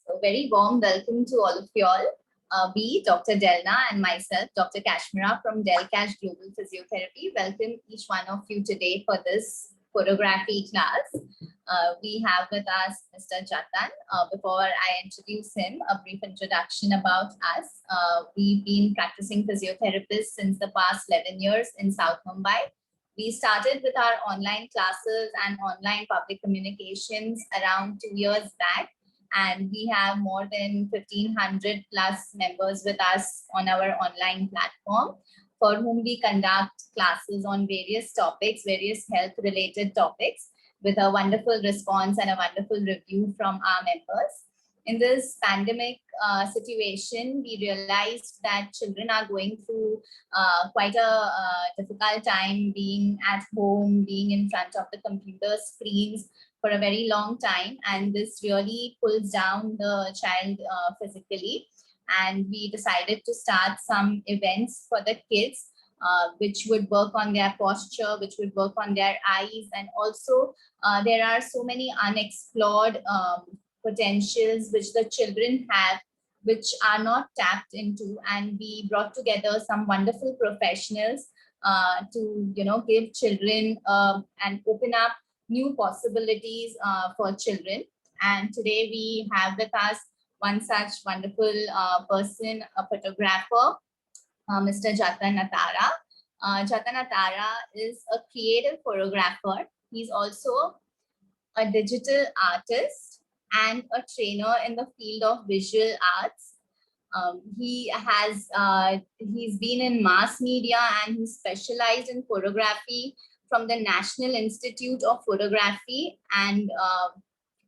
So very warm welcome to all of you all. We, Dr. Delna and myself, Dr. Kashmira from DelKash Global Physiotherapy, welcome each one of you today for this photography class. We have with us Mr. Jatan. Before I introduce him, a brief introduction about us. We've been practicing physiotherapists since the past 11 years in South Mumbai. We started with our online classes and online public communications around 2 years back. And we have more than 1,500 plus members with us on our online platform, for whom we conduct classes on various topics, various health related topics, with a wonderful response and a wonderful review from our members. In this pandemic situation, we realized that children are going through quite a difficult time being at home, being in front of the computer screens for a very long time, and this really pulls down the child physically. And we decided to start some events for the kids, which would work on their posture, which would work on their eyes, and also there are so many unexplored potentials which the children have, which are not tapped into, and we brought together some wonderful professionals to give children and open up new possibilities for children. And today we have with us one such wonderful person, a photographer, Mr. Jatan Atara. Jatan Atara is a creative photographer. He's also a digital artist and a trainer in the field of visual arts. He's been in mass media, and he's specialized in photography from the National Institute of Photography and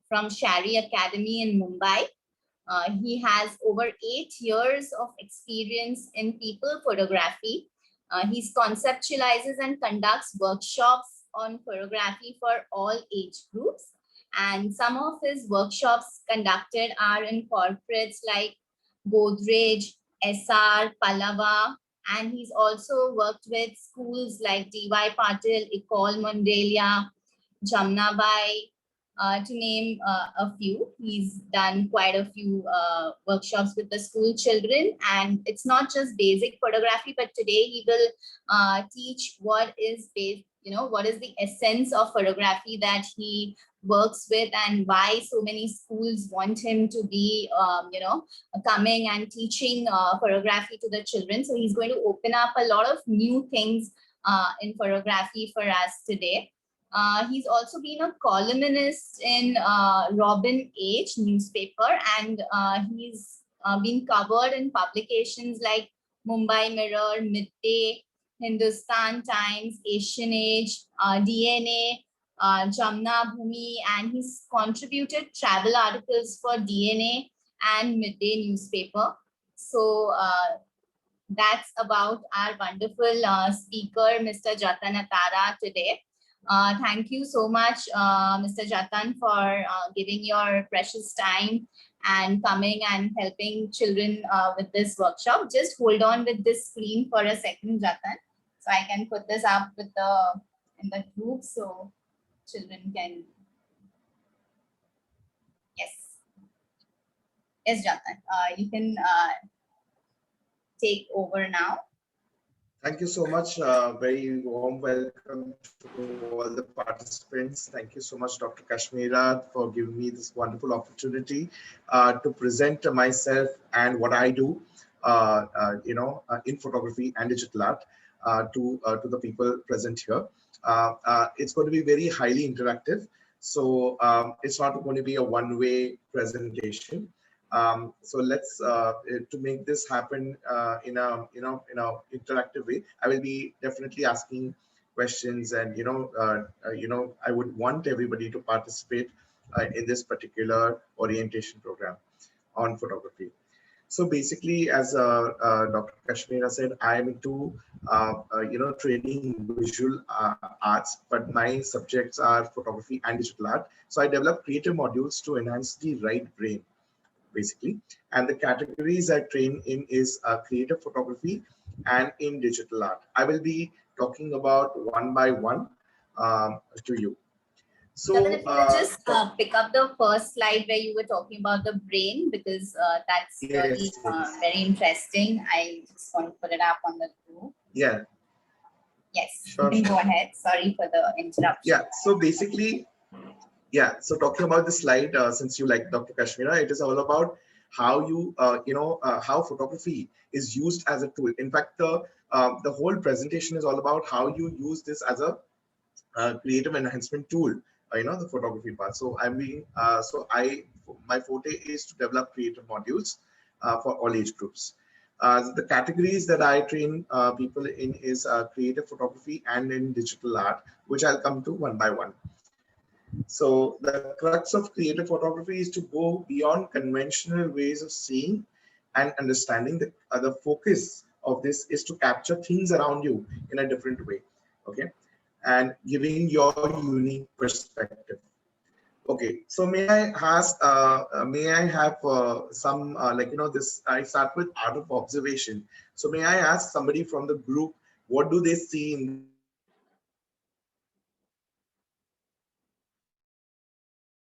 from Shari Academy in Mumbai. He has over 8 years of experience in people photography. He conceptualizes and conducts workshops on photography for all age groups. And some of his workshops conducted are in corporates like Godrej, SR, Pallava, and he's also worked with schools like D.Y. Patil, Ecole Mondelia, Jamnabai, to name a few. He's done quite a few workshops with the school children, and it's not just basic photography, but today he will teach what is what is the essence of photography that he works with, and why so many schools want him to be coming and teaching photography to the children. So he's going to open up a lot of new things in photography for us today. He's also been a columnist in Robin H newspaper, and he's been covered in publications like Mumbai Mirror, Midday, Hindustan Times, Asian Age, DNA, Jamna Bhumi, and he's contributed travel articles for DNA and Midday newspaper. So that's about our wonderful speaker, Mr. Jatan Atara, today. Thank you so much, Mr. Jatan, for giving your precious time and coming and helping children with this workshop. Just hold on with this screen for a second, Jatan, so I can put this up with in the group so children can. Yes, Jatan, you can take over now. Thank you so much. Very warm welcome to all the participants. Thank you so much, Dr. Kashmira, for giving me this wonderful opportunity to present myself and what I do, in photography and digital art to the people present here. It's going to be very highly interactive, so it's not going to be a one-way presentation. So let's to make this happen in a interactive way. I will be definitely asking questions, and I would want everybody to participate in this particular orientation program on photography. So basically, as Dr. Kashmira said, I am into training visual arts, but my subjects are photography and digital art. So I develop creative modules to enhance the right brain, basically. And the categories I train in is creative photography and in digital art. I will be talking about one by one to you. Jatan, So if you could just pick up the first slide where you were talking about the brain, because that's really yes, yes. very interesting. I just want to put it up on the group. Yeah. Yes, Sure, you can sure. go ahead. Sorry for the interruption. Yeah. So basically, yeah. So talking about the slide, since you like Dr. Kashmira, it is all about how you, how photography is used as a tool. In fact, the whole presentation is all about how you use this as a creative enhancement tool. The photography part. So my forte is to develop creative modules for all age groups. The categories that I train people in is creative photography and in digital art, which I'll come to one by one. So the crux of creative photography is to go beyond conventional ways of seeing and understanding. The focus of this is to capture things around you in a different way, okay, and giving your unique perspective. Okay, so may I have some this? I start with art of observation. So may I ask somebody from the group, what do they see in this particular wall? What do they see in this particular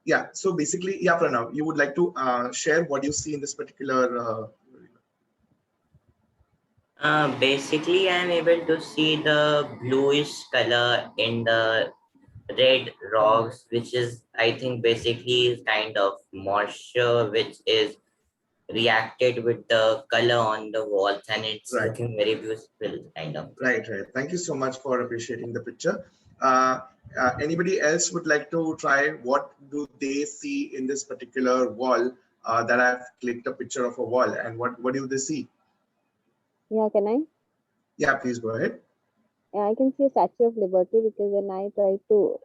Yeah, so basically, yeah, Pranav, you would like to share what you see in this particular. Basically, I'm able to see the bluish color in the red rocks, which is, I think, basically is kind of moisture, which is reacted with the color on the walls, and it's Right, looking very beautiful, kind of. right, right. Thank you so much for appreciating the picture. Anybody else would like to try? What do they see in this particular wall that I've clicked a picture of a wall, and what do they see? Yeah, can I? Yeah, please go ahead. Yeah, I can see a Statue of Liberty because when I try to,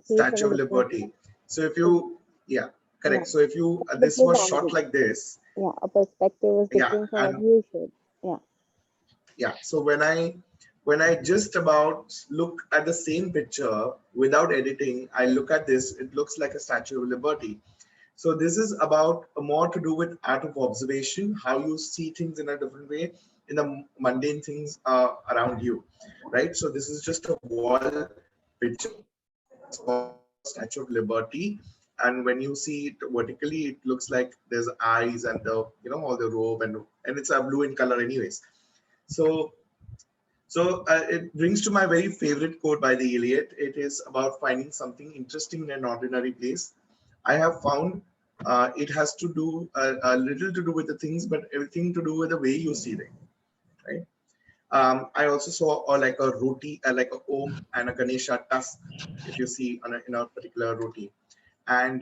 see it from Statue a of different, Liberty. So if yeah, you, yeah, yeah, correct. So if you, from a this different was shot angle. like this, Yeah, a perspective was yeah, different from what and you showed. Yeah, yeah. So when I just about look at the same picture without editing, I look at this, it looks like a Statue of Liberty. So this is about more to do with art of observation, how you see things in a different way in the mundane things around you, right? So this is just a wall picture of Statue of Liberty, and when you see it vertically, it looks like there's eyes and the all the robe and it's a blue in color, anyways. So it brings to my very favorite quote by the Iliad. It is about finding something interesting in an ordinary place. I have found it has to do a little to do with the things, but everything to do with the way you see them, right? I also saw like a roti, like a Om and a Ganesha tusk, if you see in a particular roti. And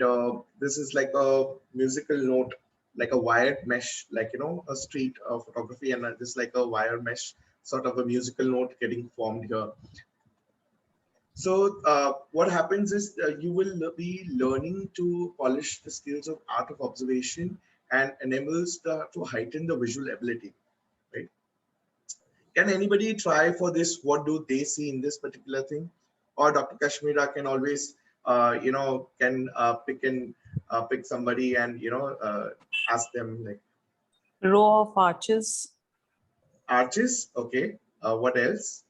this is like a musical note, like a wired mesh, like a street photography, and this like a wire mesh sort of a musical note getting formed here. So what happens is you will be learning to polish the skills of art of observation and enables to heighten the visual ability, right? Can anybody try for this? What do they see in this particular thing? Or Dr. Kashmira can always, can pick somebody and ask them like Row of arches. arches. Okay. What else?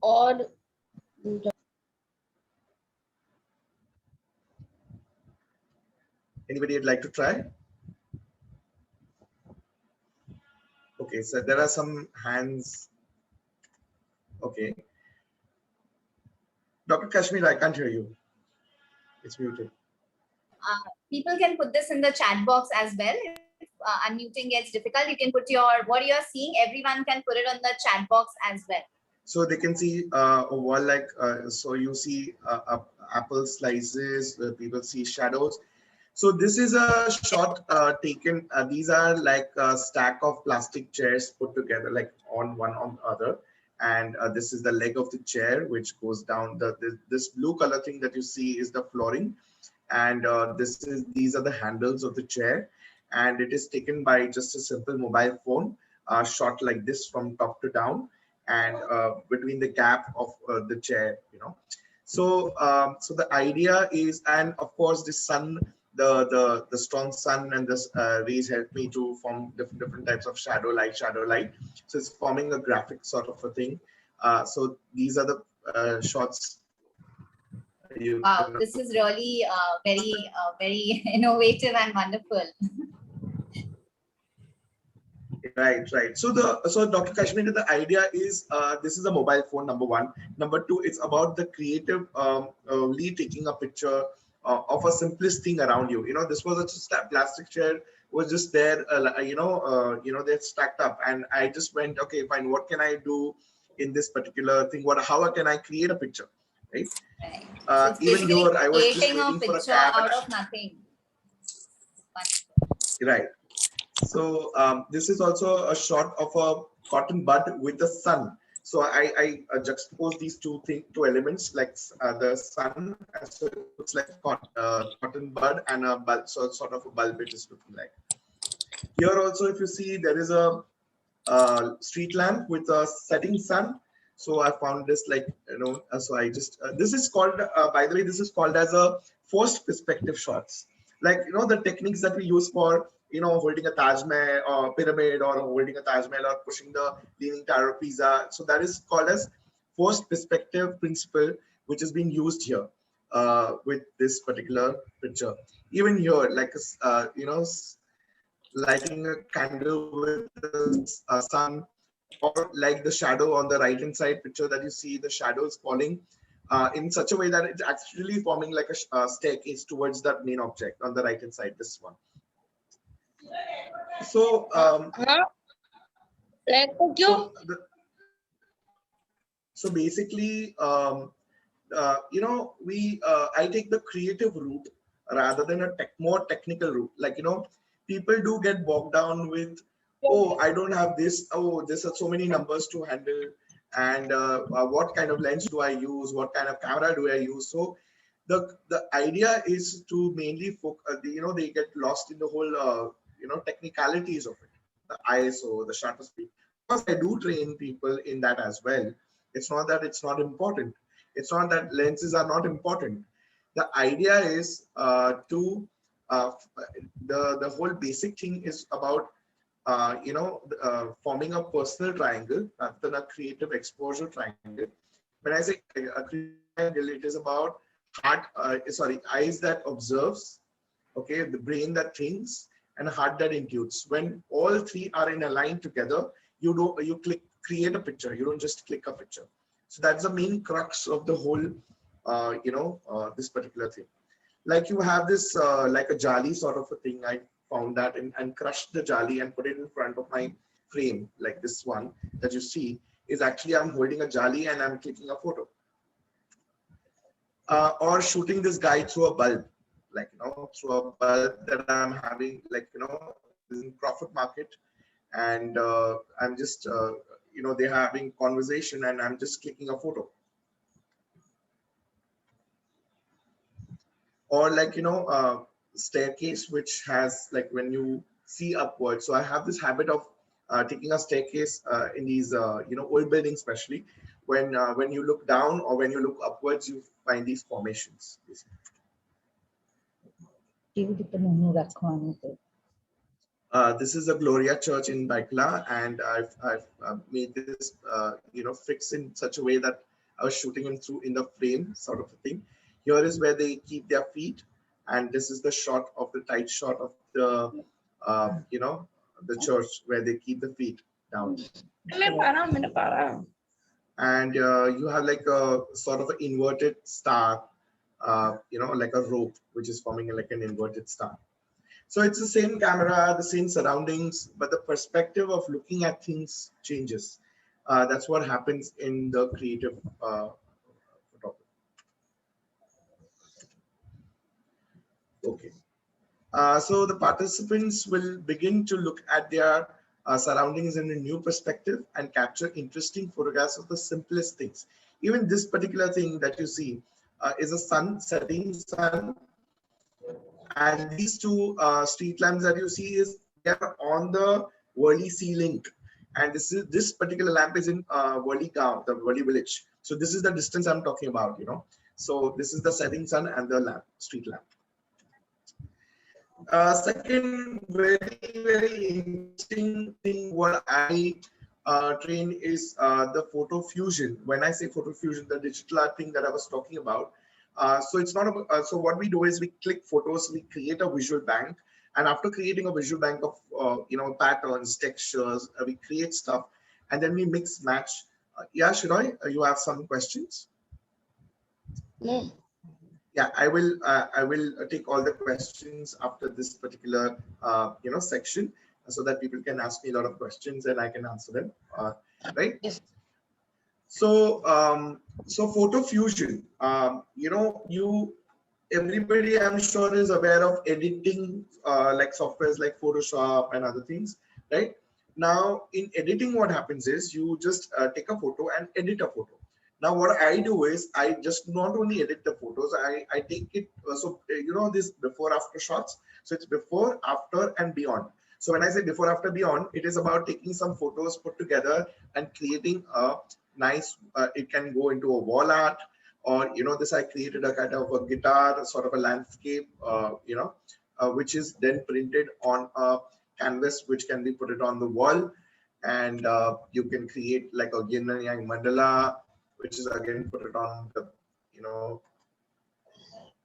or Anybody would like to try? Okay, so there are some hands. Okay. Dr. Kashmir, I can't hear you. It's muted. People can put this in the chat box as well. If unmuting gets difficult, you can put what you're seeing. Everyone can put it on the chat box as well. So they can see a wall like, so you see apple slices, people see shadows. So this is a shot taken, these are like a stack of plastic chairs put together like on one on the other. And this is the leg of the chair which goes down. This blue color thing that you see is the flooring. and these are the handles of the chair, and it is taken by just a simple mobile phone, shot like this from top to down, and between the gap of the chair, so the idea is, and of course the sun, the strong sun and the rays help me to form different types of shadow light. So it's forming a graphic sort of a thing. So these are the shots. Wow, this is really very innovative and wonderful. Right. So Dr. Kashmir, the idea is this is a mobile phone, number one. Number two, it's about the creative taking a picture of a simplest thing around you. This was just a plastic chair was just there, they're stacked up, and I just went, okay, fine. What can I do in this particular thing? How can I create a picture, right? So even here, I was just creating a waiting for a picture cab. out of nothing. Right. So this is also a shot of a cotton bud with the sun. So I juxtapose these two elements, like the sun, so it looks like cotton bud and a bulb, so sort of a bulb it is looking like. Here also, if you see, there is a street lamp with a setting sun. So I found this so I just, this is called, by the way, this is called as a forced perspective shots. Like, the techniques that we use for, holding a Taj Mahal or pyramid, or holding a Taj Mahal, or pushing the Leaning Tower of Pisa. So that is called as forced perspective principle, which is being used here with this particular picture. Even here, like, lighting a candle with the sun, or like the shadow on the right hand side picture that you see, the shadows falling in such a way that it's actually forming like a staircase towards that main object on the right hand side, this one. So so basically I take the creative route rather than a more technical route. Like, people do get bogged down with, oh, I don't have this, oh, there's so many numbers to handle, and what kind of lens do I use, what kind of camera do I use. So the idea is to mainly focus, they get lost in the whole technicalities of it, the ISO, the shutter speed. Of course, I do train people in that as well. It's not that it's not important. It's not that lenses are not important. The idea is the whole basic thing is about forming a personal triangle rather than a creative exposure triangle. When I say a creative triangle, it is about eyes that observes, okay, the brain that thinks, and heart that intuits. When all three are in a line together, you create a picture. You don't just click a picture. So that's the main crux of the whole, this particular thing. Like, you have this like a jali sort of a thing. I found that and crushed the jali and put it in front of my frame. Like this one that you see is actually, I'm holding a jali and I'm clicking a photo. Or shooting this guy through a bulb, like, through a bulb that I'm having, like, in Crawford Market, and I'm just, they're having conversation and I'm just clicking a photo. Or like, staircase, which has, like, when you see upwards. So I have this habit of taking a staircase in these, old buildings, especially when you look down or when you look upwards, you find these formations. This is a Gloria Church in Baikla, and I've made this, fixed in such a way that I was shooting him through in the frame, sort of a thing. Here is where they keep their feet, and this is the shot of the tight shot of the, the church where they keep the feet down. And you have like a sort of an inverted star, like a rope, which is forming like an inverted star. So it's the same camera, the same surroundings, but the perspective of looking at things changes. That's what happens in the creative photography. Okay. So the participants will begin to look at their surroundings in a new perspective and capture interesting photographs of the simplest things. Even this particular thing that you see is a setting sun, And these two street lamps that you see is they are on the Worli Sea Link, and this particular lamp is in Worli Gaon, the Worli village. So this is the distance I'm talking about, you know. So this is the setting sun and the lamp, street lamp. Second, very interesting thing what I train is the photo fusion. When I say photo fusion, the digital art thing that I was talking about. So it's not about, so what we do is we click photos, we create a visual bank, and after creating a visual bank of you know, patterns, textures, we create stuff, and then we mix match. Yeah, Shiroy, you have some questions? No. Yeah, I will take all the questions after this particular you know, section, so that people can ask me a lot of questions and I can answer them, right? Yes. So so photo fusion, you know, everybody I'm sure is aware of editing like softwares like Photoshop and other things, right? Now in editing, what happens is you just take a photo and edit a photo. Now what I do is I just not only edit the photos, I take it, so you know, this before after shots. So it's before, after, and beyond. So when I say before, after, beyond, it is about taking some photos put together and creating a nice, it can go into a wall art, or you know, this I created a kind of a guitar, sort of a landscape, you know, which is then printed on a canvas, which can be put it on the wall, and you can create like a yin and yang mandala, which is again put it on the, you know,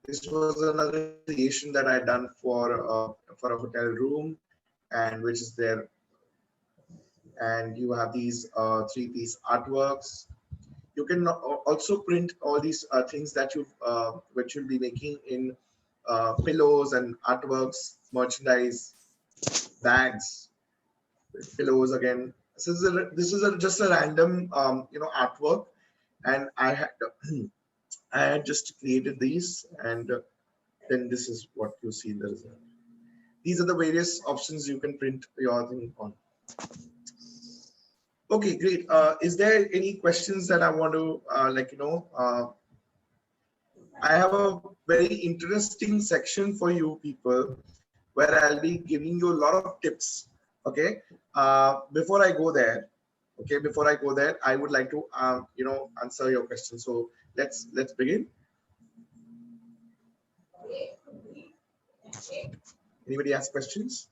this was another creation that I done for a hotel room, and which is there. And you have these 3-piece artworks. You can also print all these things that you which you'll be making in pillows and artworks, merchandise, bags, pillows again. This is just a random you know, artwork, and I had just created these, and then this is what you see in the result. These are the various options you can print your thing on. Okay, great. Is there any questions that I want to like, you know, I have a very interesting section for you people where I'll be giving you a lot of tips. Okay, before I go there, I would like to you know, answer your question. So let's begin. Anybody has questions?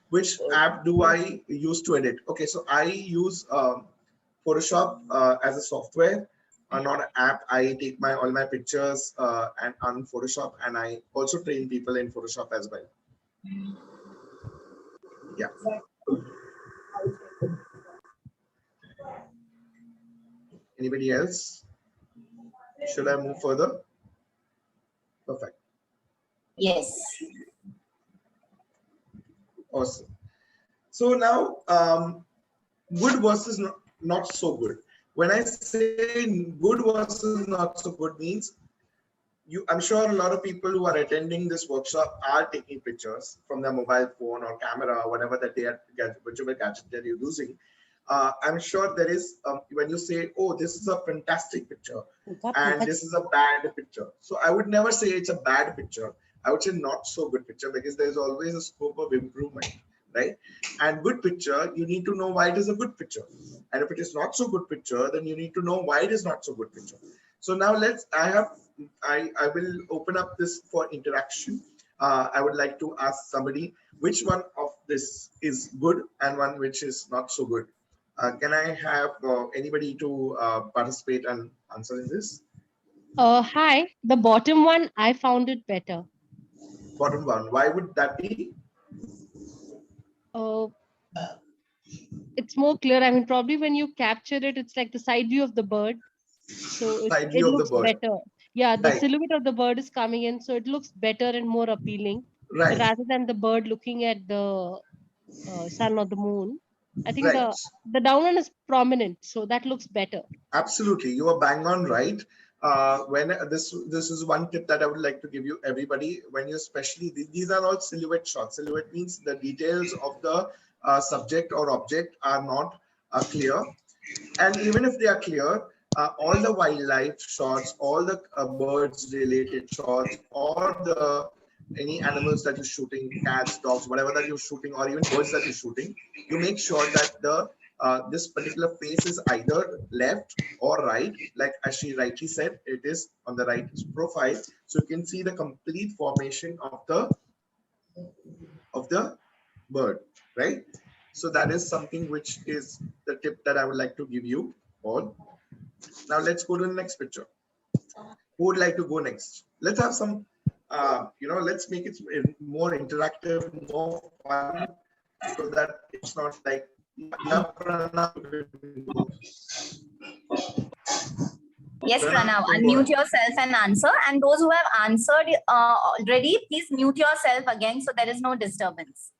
Which app do I use to edit? Okay, so I use Photoshop as a software, not an app. I take all my pictures and on Photoshop, and I also train people in Photoshop as well. Yeah. Anybody else? Should I move further? Perfect. Yes. Awesome. So now, good versus not so good. When I say good versus not so good means, I'm sure a lot of people who are attending this workshop are taking pictures from their mobile phone or camera or whatever that they are, whichever gadget that you're using. I'm sure there is, when you say, oh, this is a fantastic picture and this is a bad picture. So I would never say it's a bad picture. I would say not so good picture, because there's always a scope of improvement, right? And good picture, you need to know why it is a good picture. And if it is not so good picture, then you need to know why it is not so good picture. So now I will open up this for interaction. I would like to ask somebody which one of this is good and one which is not so good. Can I have anybody to participate and answer in this? Hi, the bottom one, I found it better. Bottom one, why would that be? It's more clear. I mean, probably when you capture it, it's like the side view of the bird. So Side it view of the looks bird. better. Yeah, the Right. silhouette of the bird is coming in, so it looks better and more appealing. Right. Rather than the bird looking at the sun or the moon. I think Right. the down one is prominent, so that looks better. Absolutely, you are bang on right. When this is one tip that I would like to give you everybody. When you especially these are all silhouette shots. Silhouette means the details of the subject or object are not clear, and even if they are clear, all the wildlife shots, all the birds related shots, or the any animals that you're shooting, cats, dogs, whatever that you're shooting, or even birds that you're shooting, you make sure that the this particular face is either left or right, like as she rightly said, it is on the right profile, so you can see the complete formation of the bird, right? So that is something which is the tip that I would like to give you all. Now let's go to the next picture. Who would like to go next? Let's have some, let's make it more interactive, more fun, so that it's not like, yeah, Yes, Pranav, you can go unmute ahead. yourself and answer. And those who have answered already, please mute yourself again so there is no disturbance.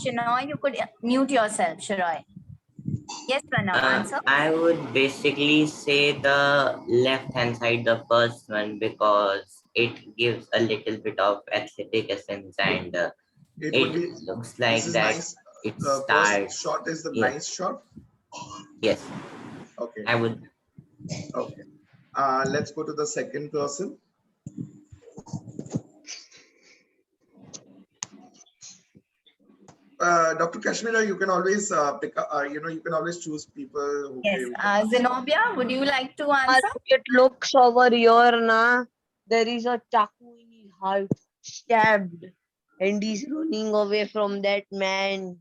Shinoy, you could mute yourself, Shiroy. Yes, Pranav, answer. I would basically say the left hand side, the first one, because it gives a little bit of athletic essence and It would it be, looks this like is that nice. it The first starts. shot is the Yes, nice shot. yes, Okay. I would. Okay. Let's go to the second person. Dr. Kashmira, you can always pick up, you can always choose people who Yes, we can answer. Zenobia, would you like to answer? It looks over here, na. There is a chaku in his heart, stabbed, and he's running away from that man.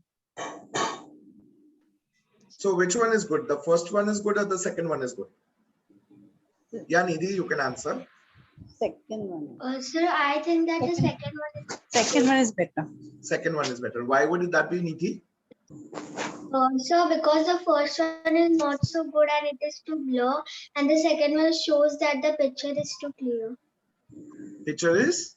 So which one is good? The first one is good or the second one is good? Yeah, Nidhi, you can answer. Second one. Sir, I think that the second one is better. Second one is better. Why would that be, Nidhi? sir, because the first one is not so good and it is too blur, and the second one shows that the picture is too clear. Picture is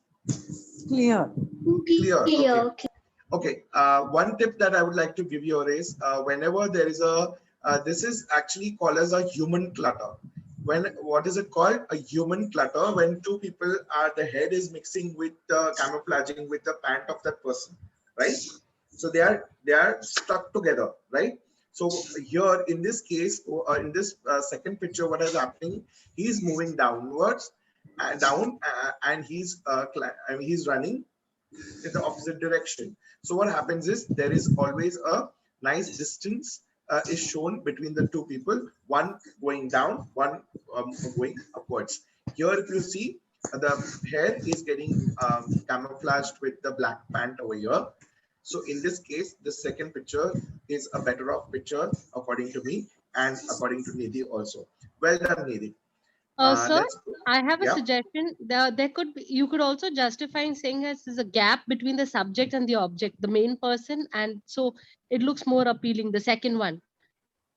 Clear. Too clear. clear. Okay. Okay. One tip that I would like to give you is whenever there is a, this is actually called as a human clutter. What is it called? A human clutter. When two people are, the head is mixing with the camouflaging with the pant of that person, right? So they are stuck together, right? So here in this case, in this second picture, what is happening? He's moving downwards, and he's running in the opposite direction. So what happens is there is always a nice distance is shown between the two people, one going down, one going upwards. Here, if you see, the hair is getting camouflaged with the black pant over here. So in this case, the second picture is a better off picture according to me and according to Nidhi also. Well done, Nidhi. Sir, I have a Yeah. suggestion. There could be, you could also justify in saying that there's a gap between the subject and the object, the main person, and so it looks more appealing. The second one.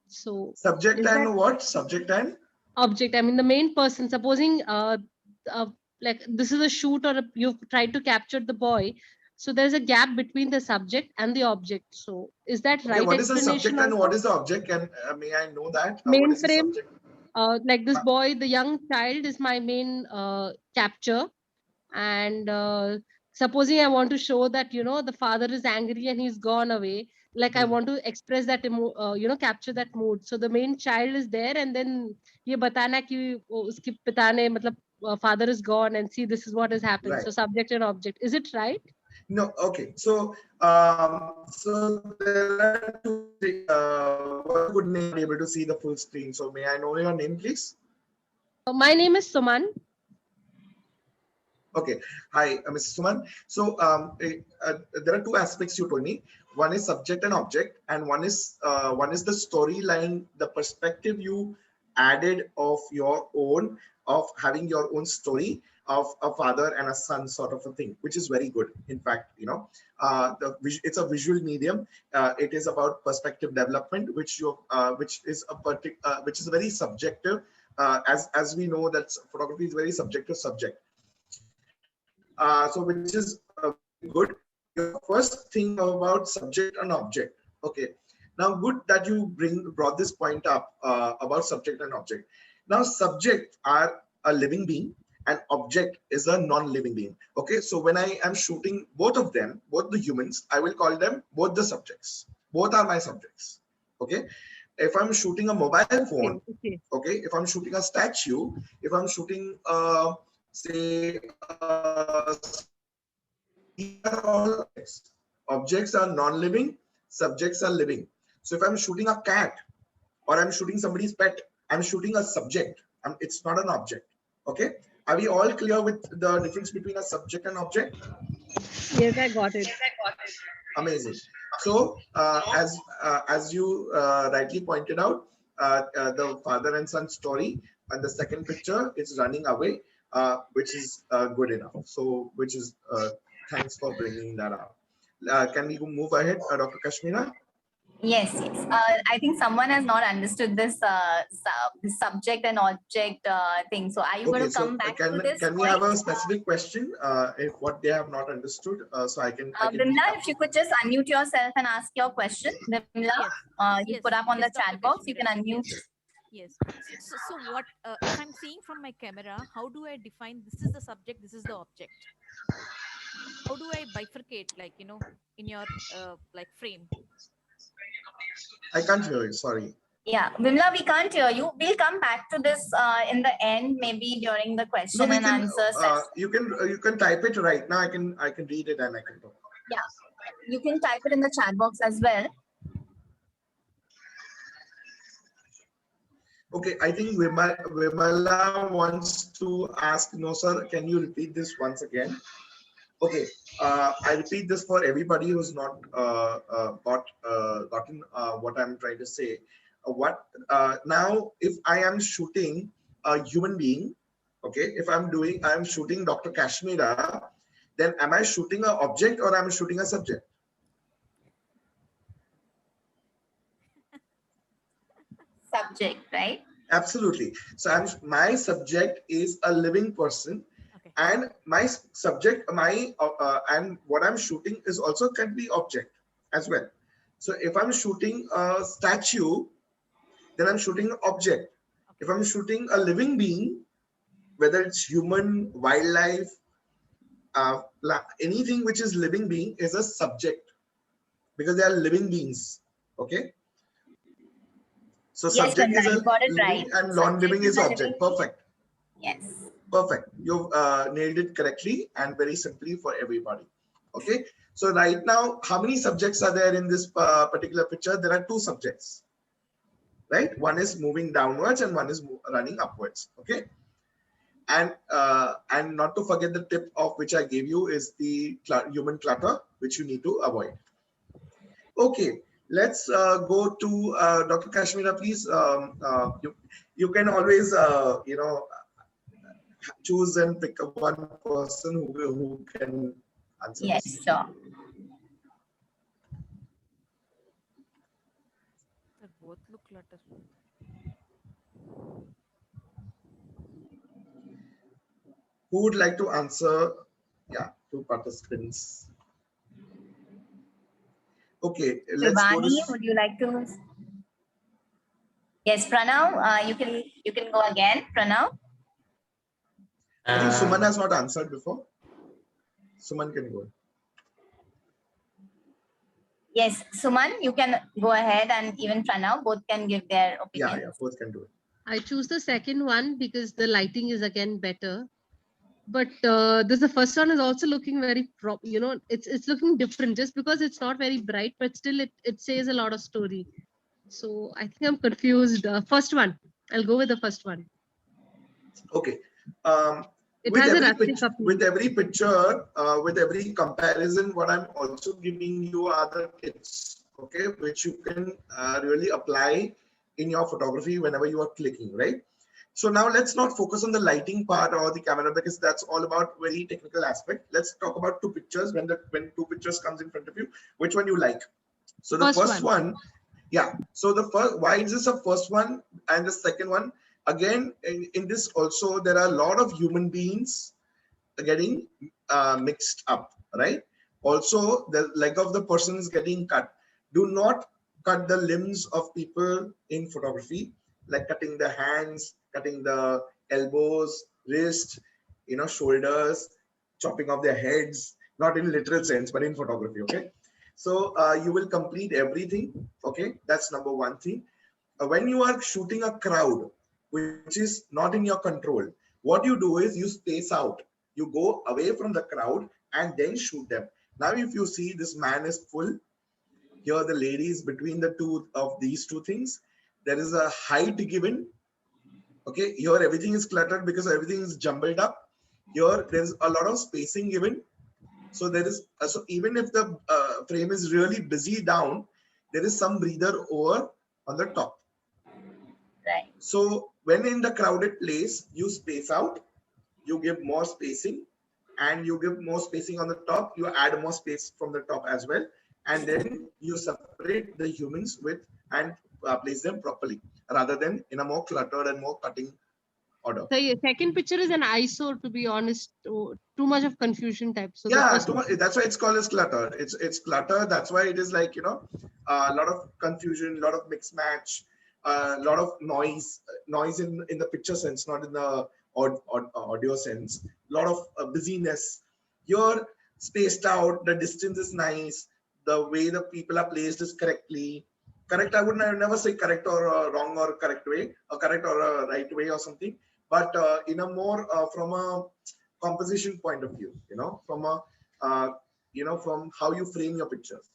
So Subject is and that what? Subject and object? I mean, the main person. Supposing like this is a shoot or you've tried to capture the boy, so there's a gap between the subject and the object. So is that okay, right what is the explanation subject and what also? is the object? Can may I know that? What is the Mainframe. subject? Like this boy, the young child is my main capture. And supposing I want to show that, the father is angry and he's gone away. Like I want to express that, capture that mood. So the main child is there, and then ye batana ki uski pita ne, matlab, father is gone, and see this is what has happened. Right. So subject and object. Is it right? No, okay. So there are two. What's a good name? Able to see the full screen. So may I know your name, please? My name is Suman. Okay. Hi, Mr. Suman. So there are two aspects you told me. One is subject and object, and one is the storyline, the perspective you added of your own, of having your own story of a father and a son sort of a thing, which is very good. In fact, it's a visual medium. It is about perspective development, which is very subjective. As we know that photography is a very subjective subject. So which is good. Your first thing about subject and object. Okay. Now, good that you brought this point up about subject and object. Now, subject are a living being and object is a non-living being. Okay. So when I am shooting both of them, both the humans, I will call them both the subjects. Both are my subjects. Okay. if I'm shooting a mobile phone, Okay. okay, if I'm shooting a statue, if I'm shooting, say, these are all objects. Objects are non-living, subjects are living. So if I'm shooting a cat or I'm shooting somebody's pet, I'm shooting a subject. It's not an object. Okay. Are we all clear with the difference between a subject and object? Yes, I got it. Amazing. So as you rightly pointed out, the father and son story, and the second picture is running away, which is good enough. So which is thanks for bringing that up. Can we move ahead, Dr. Kashmira? Yes, yes. I think someone has not understood this this subject and object thing. So are you going Okay, to come so back to this can we point? have a specific question if what they have not understood, so I can Vimla, if you could just unmute yourself and ask your question. Vimla, Yes. you Yes, put up on yes, the chat Dr. box. You can Kashmira. unmute. Yes. So what if I'm seeing from my camera? How do I define this is the subject, this is the object? How do I bifurcate, like in your like frame? I can't hear you. Sorry. Yeah, Vimla, we can't hear you. We'll come back to this in the end, maybe during the No, question we and can. answer session. You can type it right now. I can read it and I can talk. Yeah, you can type it in the chat box as well. Okay, I think Vimala wants to ask. No, sir. Can you repeat this once again? Okay, I repeat this for everybody who's not gotten what I'm trying to say. Now, if I am shooting a human being, okay, if I'm shooting Dr. Kashmira, then am I shooting an object or am I shooting a subject? Subject, right? Absolutely. So my subject is a living person. Okay. And my subject, and what I'm shooting is also can be object as well. So if I'm shooting a statue, then I'm shooting an object. Okay. If I'm shooting a living being, whether it's human, wildlife, anything which is living being is a subject because they are living beings. Okay. So Yes, subject is Vimla, a you got it living right. and non-living is a object. living- Perfect. Yes. Perfect. You've nailed it correctly and very simply for everybody. Okay. So right now, how many subjects are there in this particular picture? There are two subjects, right? One is moving downwards and one is running upwards. Okay. And not to forget the tip of which I gave you is the human clutter, which you need to avoid. Okay. Let's go to Dr. Kashmira, please. You can always, choose and pick up one person who can answer Yes, this. sure. They both look clutter. Who would like to answer? Yeah, two participants. Okay, let's go to. Shivani, would you like to? Yes, Pranav, you can go again, Pranav. I think Suman has not answered before. Suman can go. Yes, Suman, you can go ahead, and even Pranav, both can give their opinion. Yeah, both can do it. I choose the second one because the lighting is again better. But the first one is also looking very it's looking different just because it's not very bright, but still it says a lot of story. So I think I'm confused. First one, I'll go with the first one. Okay. It With has a every rustic picture, appeal. with every picture, with every comparison, what I'm also giving you are the tips, okay, which you can really apply in your photography whenever you are clicking, right? So now let's not focus on the lighting part or the camera because that's all about very technical aspect. Let's talk about two pictures. When two pictures comes in front of you, which one you like? So the first one, yeah. So the first, why is this a first one and the second one? Again, in this also there are a lot of human beings getting mixed up, right? Also, the leg of the person is getting cut. Do not cut the limbs of people in photography, like cutting the hands, cutting the elbows, wrist, shoulders, chopping off their heads, not in literal sense, but in photography, okay? So you will complete everything, okay? That's number one thing. when you are shooting a crowd, which is not in your control, what you do is you space out. You go away from the crowd and then shoot them. Now, if you see this man is full, here the lady is between the two of these two things. There is a height given. Okay, here everything is cluttered because everything is jumbled up. Here there's a lot of spacing given. So there is, so even if the frame is really busy down, there is some breather over on the top. Right. So when in the crowded place, you space out, you give more spacing, and you give more spacing on the top, you add more space from the top as well. And then you separate the humans with and place them properly rather than in a more cluttered and more cutting order. The second picture is an ISO, to be honest. Too much of confusion type. So Yeah, that's why it's called as clutter. It's clutter. That's why it is like, a lot of confusion, a lot of mix match, a lot of noise in the picture sense, not in the audio sense. A lot of busyness. You're spaced out. The distance is nice. The way the people are placed is correctly. Correct. I would never say correct or wrong or correct way, or correct or a right way or something. But in a more from a composition point of view, from a from how you frame your pictures.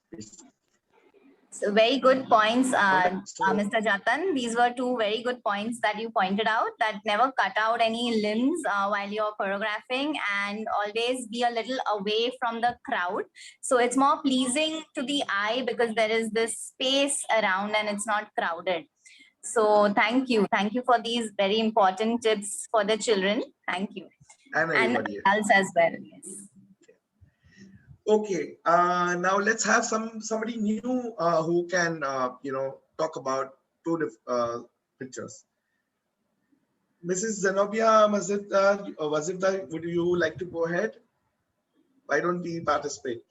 So very good points, So, Mr. Jatan. These were two very good points that you pointed out, that never cut out any limbs while you're choreographing, and always be a little away from the crowd. So it's more pleasing to the eye because there is this space around and it's not crowded. So thank you. Thank you for these very important tips for the children. Thank you. And everybody else as well. Yes. Okay, now let's have somebody new who can talk about two pictures. Mrs. Zenobia Wazifda, would you like to go ahead? Why don't we participate?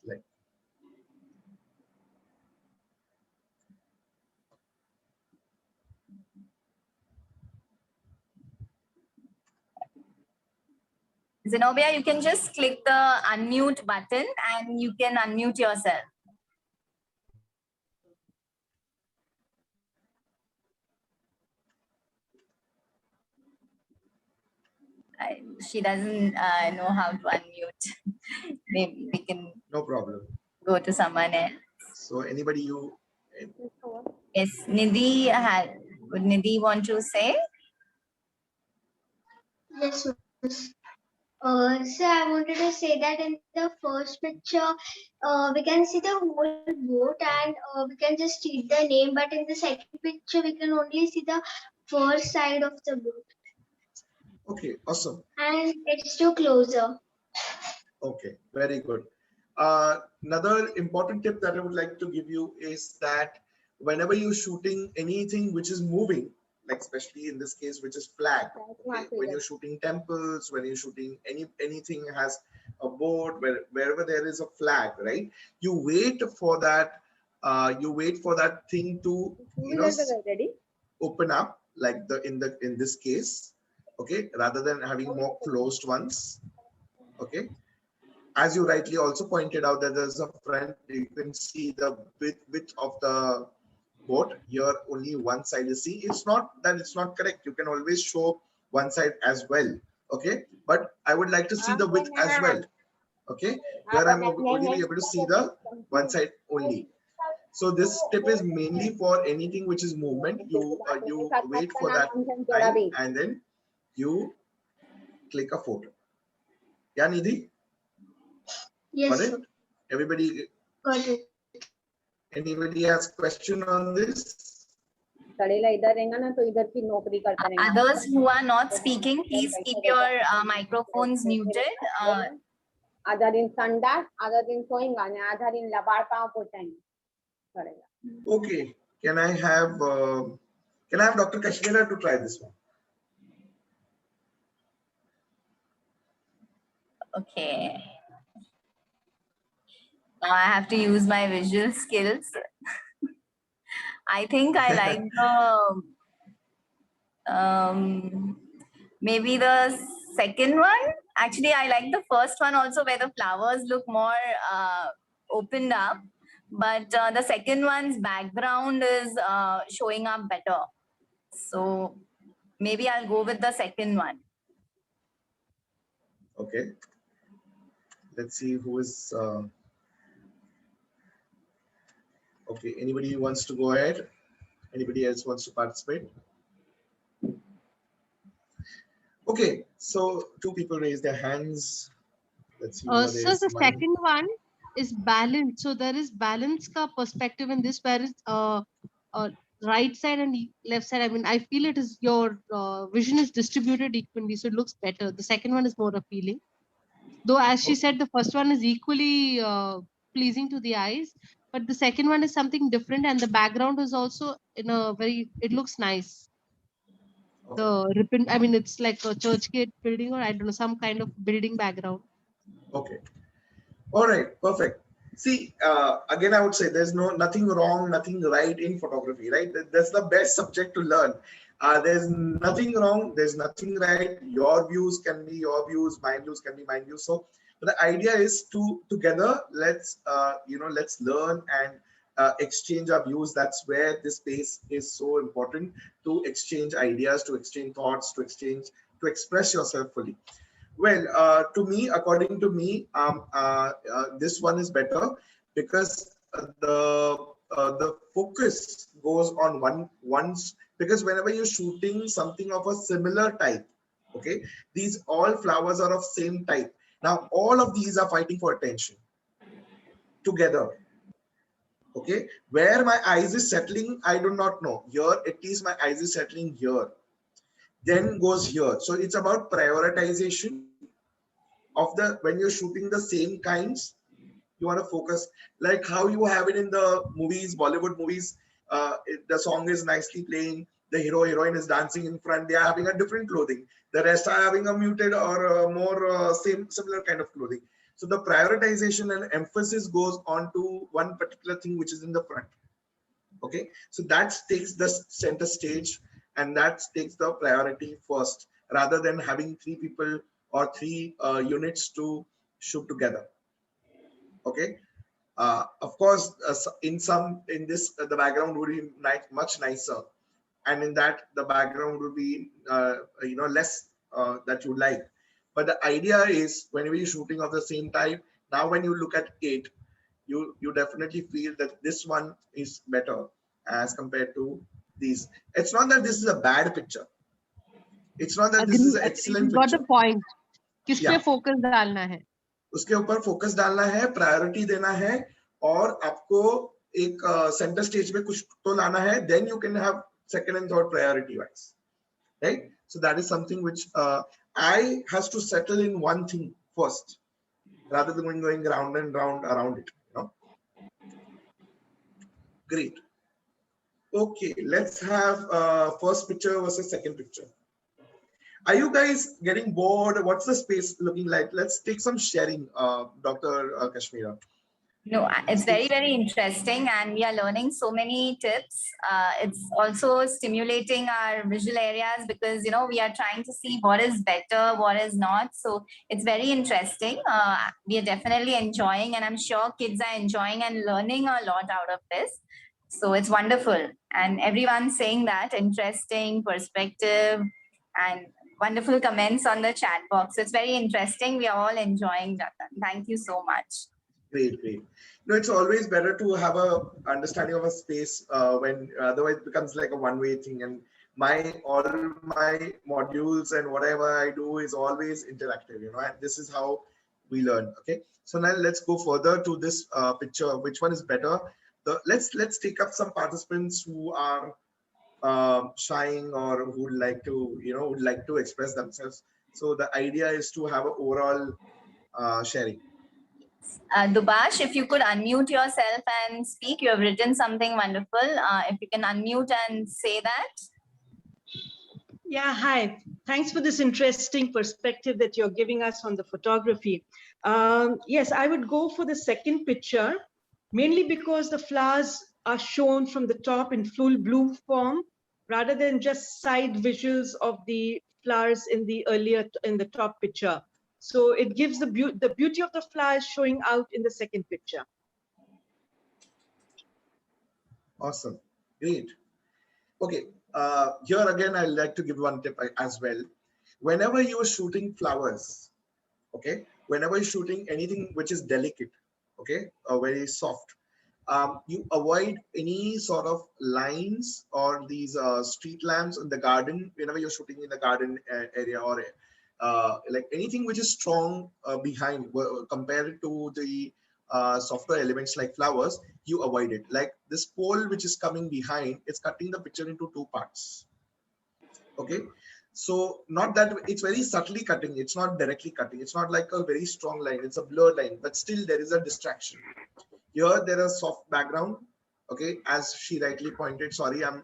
Zenobia, you can just click the unmute button and you can unmute yourself. She doesn't know how to unmute. Maybe we can. No problem. Go to someone else. So anybody you? Yes, Nidhi. Would Nidhi want to say? Yes, miss. So I wanted to say that in the first picture, we can see the whole boat and we can just read the name. But in the second picture, we can only see the first side of the boat. Okay, awesome. And it's too closer. Okay, very good. Another important tip that I would like to give you is that whenever you're shooting anything which is moving, like especially in this case, which is flag, okay, when you're shooting temples, when you're shooting anything has a board, wherever there is a flag, right? You wait for that. You wait for that thing to open up, like in this case, okay, rather than having more closed ones, okay. As you rightly also pointed out that there's a front, you can see the width of the boat. Here only one side is seen. It's not that it's not correct. You can always show one side as well. Okay, but I would like to see the width as well. Okay, where I'm only able to see the one side only. So this tip is mainly for anything which is movement. You wait for that time and then you click a photo. Yeah, Nidhi? Yes. Got it? Everybody? Got it. Anybody has question on this? Others who are not speaking, please keep your microphones muted. Okay, can I have Dr. Kashmira to try this one? Okay. Now I have to use my visual skills. I think I like the maybe the second one. Actually, I like the first one also, where the flowers look more opened up. But the second one's background is showing up better. So maybe I'll go with the second one. Okay. Let's see who is. Okay. Anybody wants to go ahead? Anybody else wants to participate? Okay. So two people raise their hands. Let's see who are there. So the second one is balance. So there is balance ka perspective in this, where is right side and left side. I mean, I feel it is your vision is distributed equally, so it looks better. The second one is more appealing. Though, as she said, the first one is equally pleasing to the eyes, but the second one is something different, and the background is also in a very. It looks nice. Okay. The ribbon. I mean, it's like a church gate building, or I don't know, some kind of building background. Okay. All right. Perfect. See, again, I would say there's nothing wrong, nothing right in photography, right? That's the best subject to learn. There's nothing wrong, there's nothing right. Your views can be your views, my views can be my views. So the idea is to together let's let's learn and exchange our views. That's where this space is so important, to exchange ideas, to exchange thoughts, to express yourself fully. Well, to me, according to me, this one is better because the focus goes on once, because whenever you're shooting something of a similar type, okay, these all flowers are of same type. Now all of these are fighting for attention together. Okay, where my eyes is settling, I do not know. Here, at least my eyes is settling here. Then goes here. So it's about prioritization of the, when you're shooting the same kinds, you want to focus like how you have it in the movies, Bollywood movies. The song is nicely playing, the hero heroine is dancing in front, they are having a different clothing, the rest are having a muted or more similar kind of clothing. So the prioritization and emphasis goes on to one particular thing which is in the front. Okay, so that takes the center stage and that takes the priority first, rather than having three people or three units to shoot together. Okay, of course, in this the background would be much nicer, and in that the background would be less that you like. But the idea is whenever you're shooting of the same type, now when you look at it, you definitely feel that this one is better as compared to these. It's not that this is a bad picture. It's not that this is an excellent got picture. the point. किस पे Yeah. focus डालना है? उसके ऊपर focus डालना है, priority देना है, और आपको एक सेंटर स्टेज पे कुछ तो लाना है. Then you can have second and third priority wise, right? So that is something which I has to settle in one thing first, rather than going round and round around it. Great. Okay, let's have first picture versus second picture. Are you guys getting bored? What's the space looking like? Let's take some sharing, Dr. Kashmira. No, it's very, very interesting, and we are learning so many tips. It's also stimulating our visual areas because, we are trying to see what is better, what is not. So it's very interesting. We are definitely enjoying, and I'm sure kids are enjoying and learning a lot out of this. So it's wonderful. And everyone's saying that interesting perspective and wonderful comments on the chat box. So it's very interesting. We are all enjoying that. Thank you so much. Great, great. No, it's always better to have a understanding of a space when otherwise it becomes like a one-way thing. And all my modules and whatever I do is always interactive, and this is how we learn. Okay, so now let's go further to this picture. Which one is better? Let's take up some participants who are shying or who would like to express themselves. So the idea is to have an overall sharing. Dubash, if you could unmute yourself and speak, you have written something wonderful. If you can unmute and say that. Yeah, hi. Thanks for this interesting perspective that you're giving us on the photography. Yes, I would go for the second picture, mainly because the flowers are shown from the top in full bloom form, rather than just side visuals of the flowers in the top picture. So it gives the beauty of the flowers showing out in the second picture. Awesome. Great. Okay. Here again, I'd like to give one tip as well. Whenever you are shooting flowers, okay, whenever you're shooting anything which is delicate, okay, or very soft, you avoid any sort of lines or these street lamps in the garden whenever you're shooting in the garden area, or like anything which is strong behind compared to the softer elements like flowers, you avoid it. Like this pole which is coming behind, it's cutting the picture into two parts. Okay, so not that it's very subtly cutting, it's not directly cutting, it's not like a very strong line, it's a blurred line, but still there is a distraction. Here there is soft background, okay, as she rightly pointed. Sorry, I'm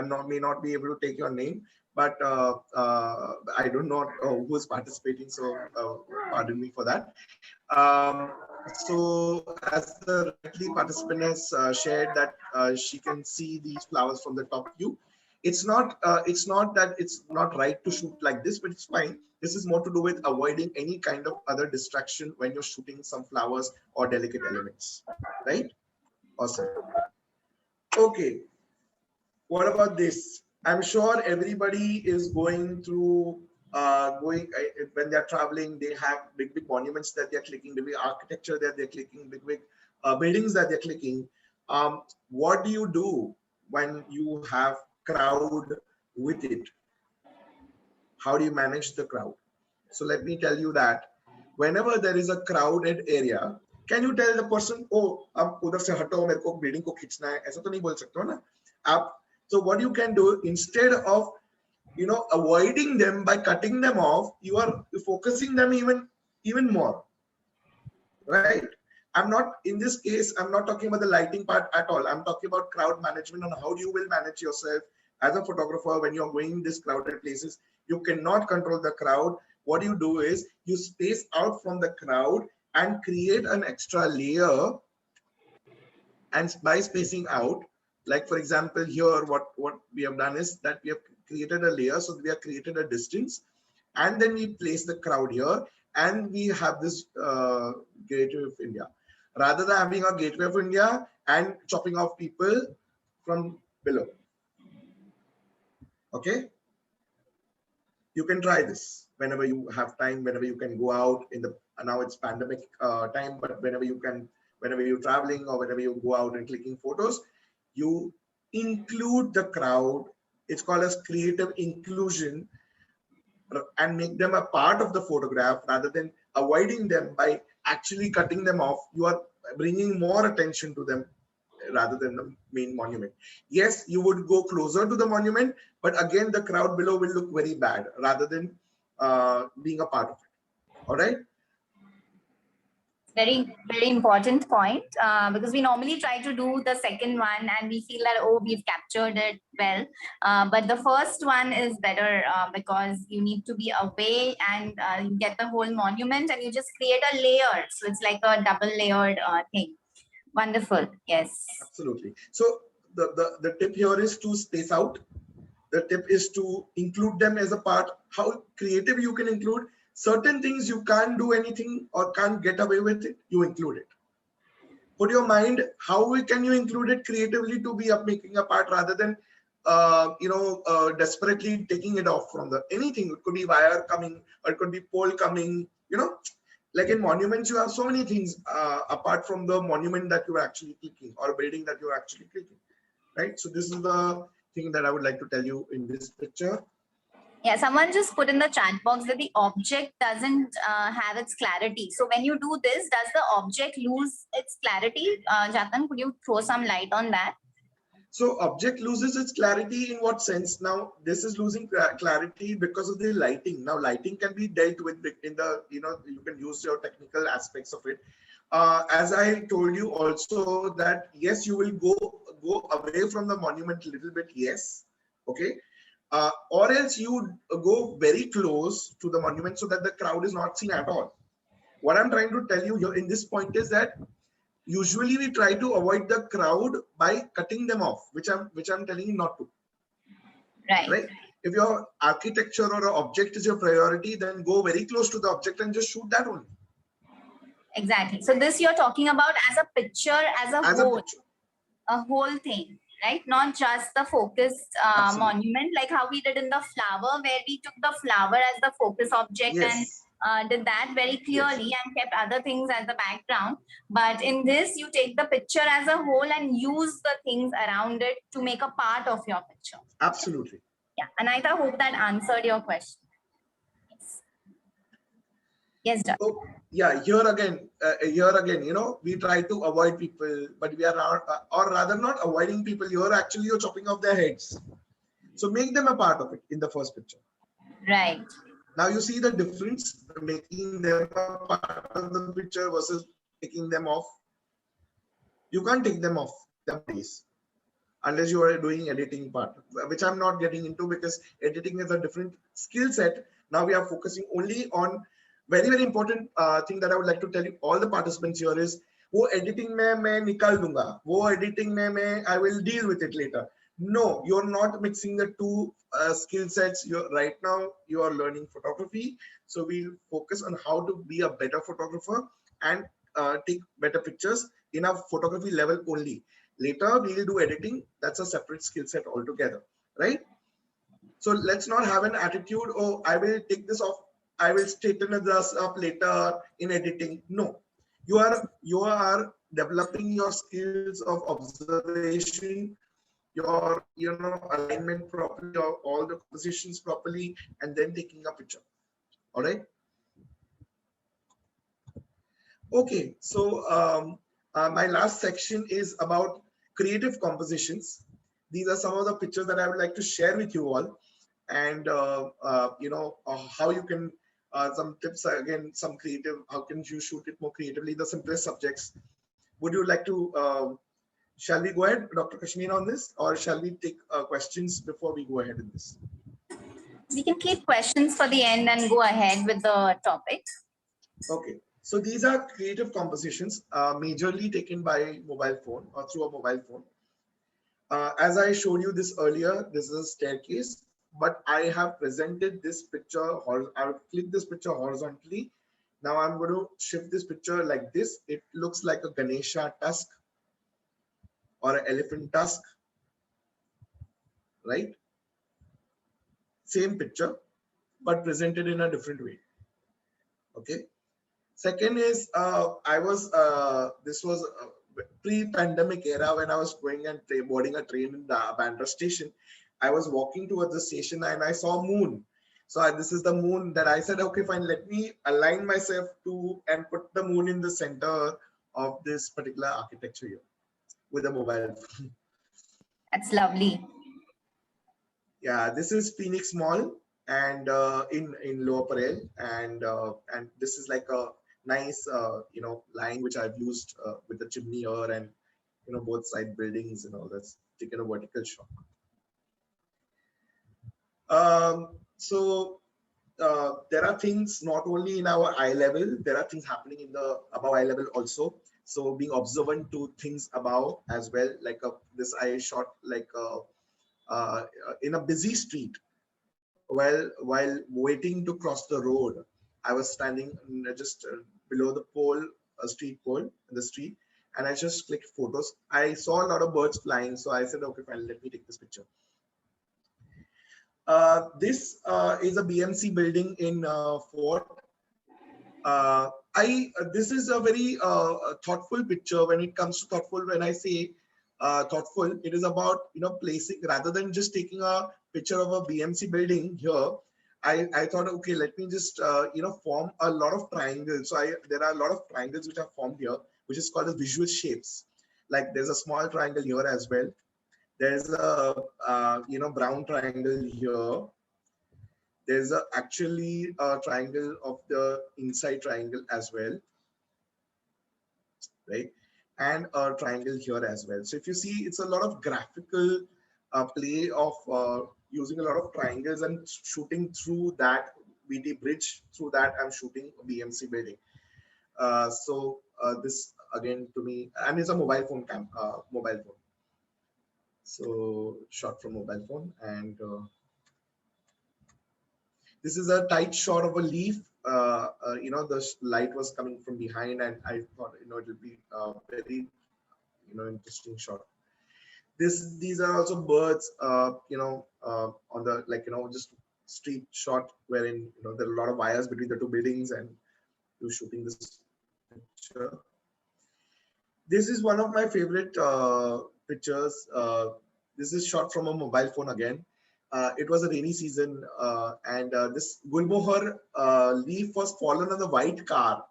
not, may not be able to take your name, but I don't know who is participating, so pardon me for that. So as the rightly participant has shared that she can see these flowers from the top view. It's not that it's not right to shoot like this, but it's fine. This is more to do with avoiding any kind of other distraction when you're shooting some flowers or delicate elements, right? Awesome. Okay, what about this? I'm sure everybody is going through when they're traveling, they have big monuments that they're clicking, big architecture that they're clicking, big buildings that they're clicking. What do you do when you have crowd with it? How do you manage the crowd? So let me tell you that whenever there is a crowded area, can you tell the person, oh, अब उधर से हटो, मेरे को building को खींचना है, ऐसा तो नहीं बोल सकते हो ना आप. So what you can do, instead of avoiding them by cutting them off, you are focusing them even more, right? I'm not, in this case, I'm not talking about the lighting part at all. I'm talking about crowd management and how you will manage yourself as a photographer when you're going these crowded places. You cannot control the crowd. What you do is you space out from the crowd and create an extra layer. And by spacing out, like for example, here, what we have done is that we have created a layer. So we have created a distance, and then we place the crowd here, and we have this Gateway of India. Rather than having a Gateway of India and chopping off people from below. Okay, you can try this whenever you have time, whenever you can go out in the, now it's pandemic time, but whenever you can, whenever you're traveling or whenever you go out and clicking photos, you include the crowd. It's called as creative inclusion, and make them a part of the photograph rather than avoiding them by actually cutting them off. You are bringing more attention to them rather than the main monument. Yes, you would go closer to the monument, but again, the crowd below will look very bad rather than being a part of it. All right. Very important point, because we normally try to do the second one and we feel that, oh, we've captured it well, but the first one is better because you need to be away and you get the whole monument and you just create a layer, so it's like a double layered thing. Wonderful. Yes, absolutely. So the tip here is to space out. The tip is to include them as a part. How creative you can include. Certain things you can't do anything or can't get away with it, you include it. Put your mind, how can you include it creatively to be making a part rather than desperately taking it off from the anything. It could be wire coming, or it could be pole coming, like in monuments you have so many things apart from the monument that you are actually clicking or building that you are actually clicking, right? So this is the thing that I would like to tell you in this picture. Yeah, someone just put in the chat box that the object doesn't have its clarity. So when you do this, does the object lose its clarity? Jatan, could you throw some light on that? So object loses its clarity in what sense? Now this is losing clarity because of the lighting. Now lighting can be dealt with in the, you can use your technical aspects of it. As I told you also that yes, you will go away from the monument a little bit, yes, okay. Or else you go very close to the monument so that the crowd is not seen at all. What I'm trying to tell you here in this point is that usually we try to avoid the crowd by cutting them off, which I'm telling you not to. Right? If your architecture or an object is your priority, then go very close to the object and just shoot that only. Exactly. So this you're talking about as a picture, as a whole thing, right? Not just the focused Absolutely. monument, like how we did in the flower, where we took the flower as the focus object and Yes. did that very clearly and kept other things as the background. But in this, you take the picture as a whole and use the things around it to make a part of your picture. Absolutely. Yeah, Anita, I hope that answered your question. Yes. Yes, Doc. So yeah, here again, you know, we try to avoid people, but we are not, or rather not avoiding people. You're chopping off their heads. So make them a part of it in the first picture. Right. Now you see the difference, making them a part of the picture versus taking them off. You can't take them off their bodies unless you are doing editing part, which I'm not getting into because editing is a different skill set. Now we are focusing only on very, very important thing that I would like to tell you all the participants here is, wo editing mein main nikal dunga, wo editing mein I will deal with it later. No, you're not mixing the two skill sets. Right now you are learning photography, so we'll focus on how to be a better photographer and take better pictures in a photography level only. Later we'll do editing. That's a separate skill set altogether, right? So let's not have an attitude, oh, I will take this off, I will straighten this up later in editing. No, you are developing your skills of observation, your alignment properly, all the compositions properly, and then taking a picture. All right. Okay, so my last section is about creative compositions. These are some of the pictures that I would like to share with you all, and how you can some tips again, some creative. How can you shoot it more creatively? The simplest subjects. Would you like to? Shall we go ahead, Dr. Kashmir, on this, or shall we take questions before we go ahead in this? We can keep questions for the end and go ahead with the topic. Okay. So these are creative compositions, majorly taken by mobile phone or through a mobile phone. As I showed you this earlier, this is a staircase, but I have presented this picture, or I will click this picture horizontally. Now I'm going to shift this picture like this. It looks like a Ganesha tusk or an elephant tusk, right? Same picture, but presented in a different way. Okay. Second is this was pre-pandemic era when I was going and boarding a train in the Bandra station. I was walking towards the station and I saw moon. So this is the moon that I said, okay, fine, let me align myself to and put the moon in the center of this particular architecture here with a mobile phone. That's lovely. Yeah, this is Phoenix Mall and in Lower Parel, and this is like a nice line which I've used with the chimney here and both side buildings and all that's taken a vertical shot. So there are things not only in our eye level, there are things happening in the above eye level also. So being observant to things above as well, like this I shot like in a busy street. While waiting to cross the road, I was standing just below the pole, a street pole in the street, and I just clicked photos. I saw a lot of birds flying, so I said, okay, fine, let me take this picture. This is a BMC building in Fort. This is a very thoughtful picture. When it comes to thoughtful, when I say thoughtful, it is about placing, rather than just taking a picture of a BMC building here. I thought, okay, let me just form a lot of triangles. So there are a lot of triangles which are formed here, which is called the visual shapes. Like there's a small triangle here as well. There's a brown triangle here. There's actually a triangle of the inside triangle as well, right? And a triangle here as well. So if you see, it's a lot of graphical play of using a lot of triangles and shooting through that VT bridge. Through that, I'm shooting a BMC building. So this again to me, and it's a mobile phone mobile phone. So shot from mobile phone, and this is a tight shot of a leaf. The light was coming from behind, and I thought, it will be a very, interesting shot. These are also birds, on the, just street shot wherein, there are a lot of wires between the two buildings and you shooting this picture. This is one of my favorite pictures. This is shot from a mobile phone again. It was a rainy season, and this Gulmohar leaf was fallen on the white car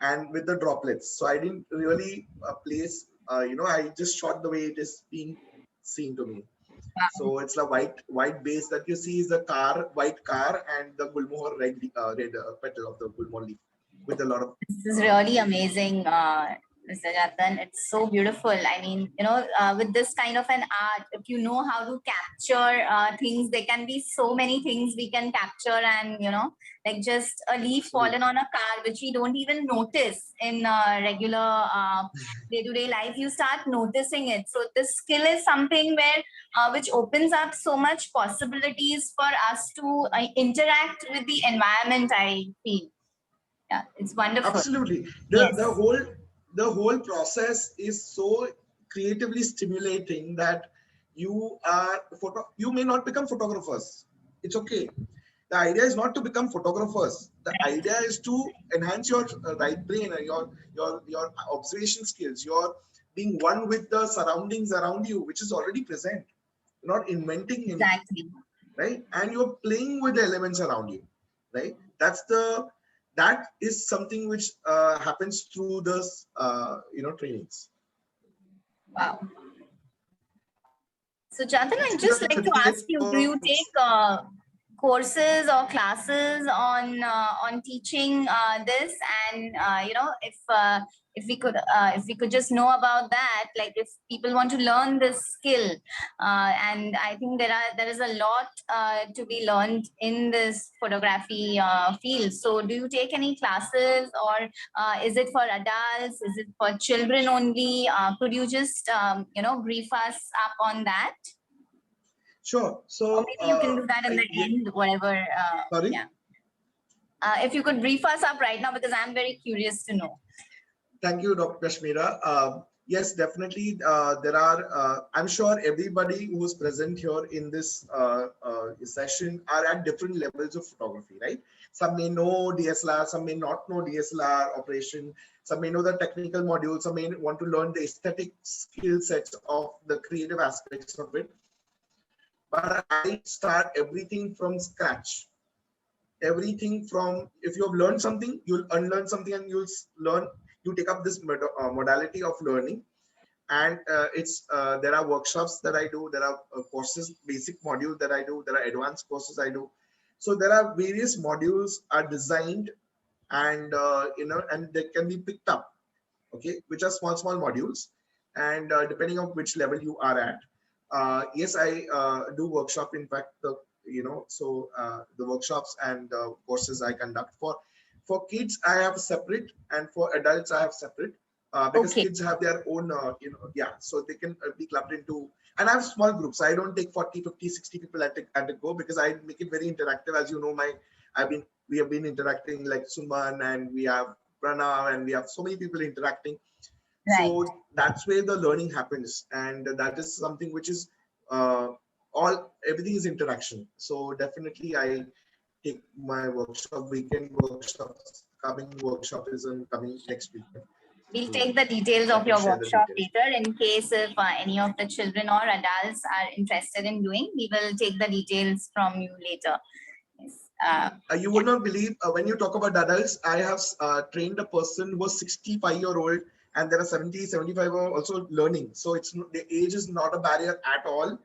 and with the droplets. So I didn't really place, I just shot the way it is being seen to me. So it's a white base that you see is the white car, and the Gulmohar red petal of the Gulmohar leaf with a lot of. This is really amazing, Mr. Jatan. It's so beautiful. I mean, with this kind of an art, if you know how to capture things, there can be so many things we can capture, and like just a leaf fallen on a car, which we don't even notice in regular day-to-day life. You start noticing it. So this skill is something where which opens up so much possibilities for us to interact with the environment, I feel. Yeah, it's wonderful. Absolutely. Yes. The whole process is so creatively stimulating that you may not become photographers. It's okay. The idea is not to become photographers. The idea is to enhance your right brain and your observation skills. You're being one with the surroundings around you, which is already present. You're not inventing anything. Exactly. Right? And you're playing with the elements around you, right? That is something which happens through this, trainings. Wow. So Jatan, I'd These just are like to 38 ask you, do you books. take courses or classes on teaching this? And if we could just know about that, like if people want to learn this skill, and I think there is a lot to be learned in this photography field. So do you take any classes, or is it for adults? Is it for children only? Could you just brief us up on that? Sure. So or maybe you can do that in the end, whatever. Sorry. Yeah. If you could brief us up right now, because I'm very curious to know. Thank you, Dr. Kashmira. Yes, definitely. There are, I'm sure everybody who is present here in this session are at different levels of photography, right? Some may know DSLR, some may not know DSLR operation, some may know the technical modules, some may want to learn the aesthetic skill sets of the creative aspects of it. But I start everything from scratch. Everything from, if you have learned something, you'll unlearn something, and you'll learn. You take up this modality of learning, and there are workshops that I do. There are courses, basic modules that I do. There are advanced courses I do. So there are various modules are designed, and and they can be picked up. Okay, which are small modules, and depending on which level you are at. Yes, I do workshop. In fact, the workshops and courses I conduct for kids, I have separate, and for adults I have separate, because kids have their own, so they can be clubbed into, and I have small groups. I don't take 40, 50, 60 people at a go, because I make it very interactive. As you know, we have been interacting like Suman, and we have Pranav, and we have so many people interacting. Right. So that's where the learning happens, and that is something which is everything is interaction. So definitely I take my workshop, weekend workshops. Coming workshop is coming next weekend. We'll take the details of your workshop later, in case if any of the children or adults are interested in doing. We will take the details from you later. Yes. You would not believe, when you talk about adults, I have trained a person who was 65-year-old, and there are 70, 75 are also learning. So the age is not a barrier at all.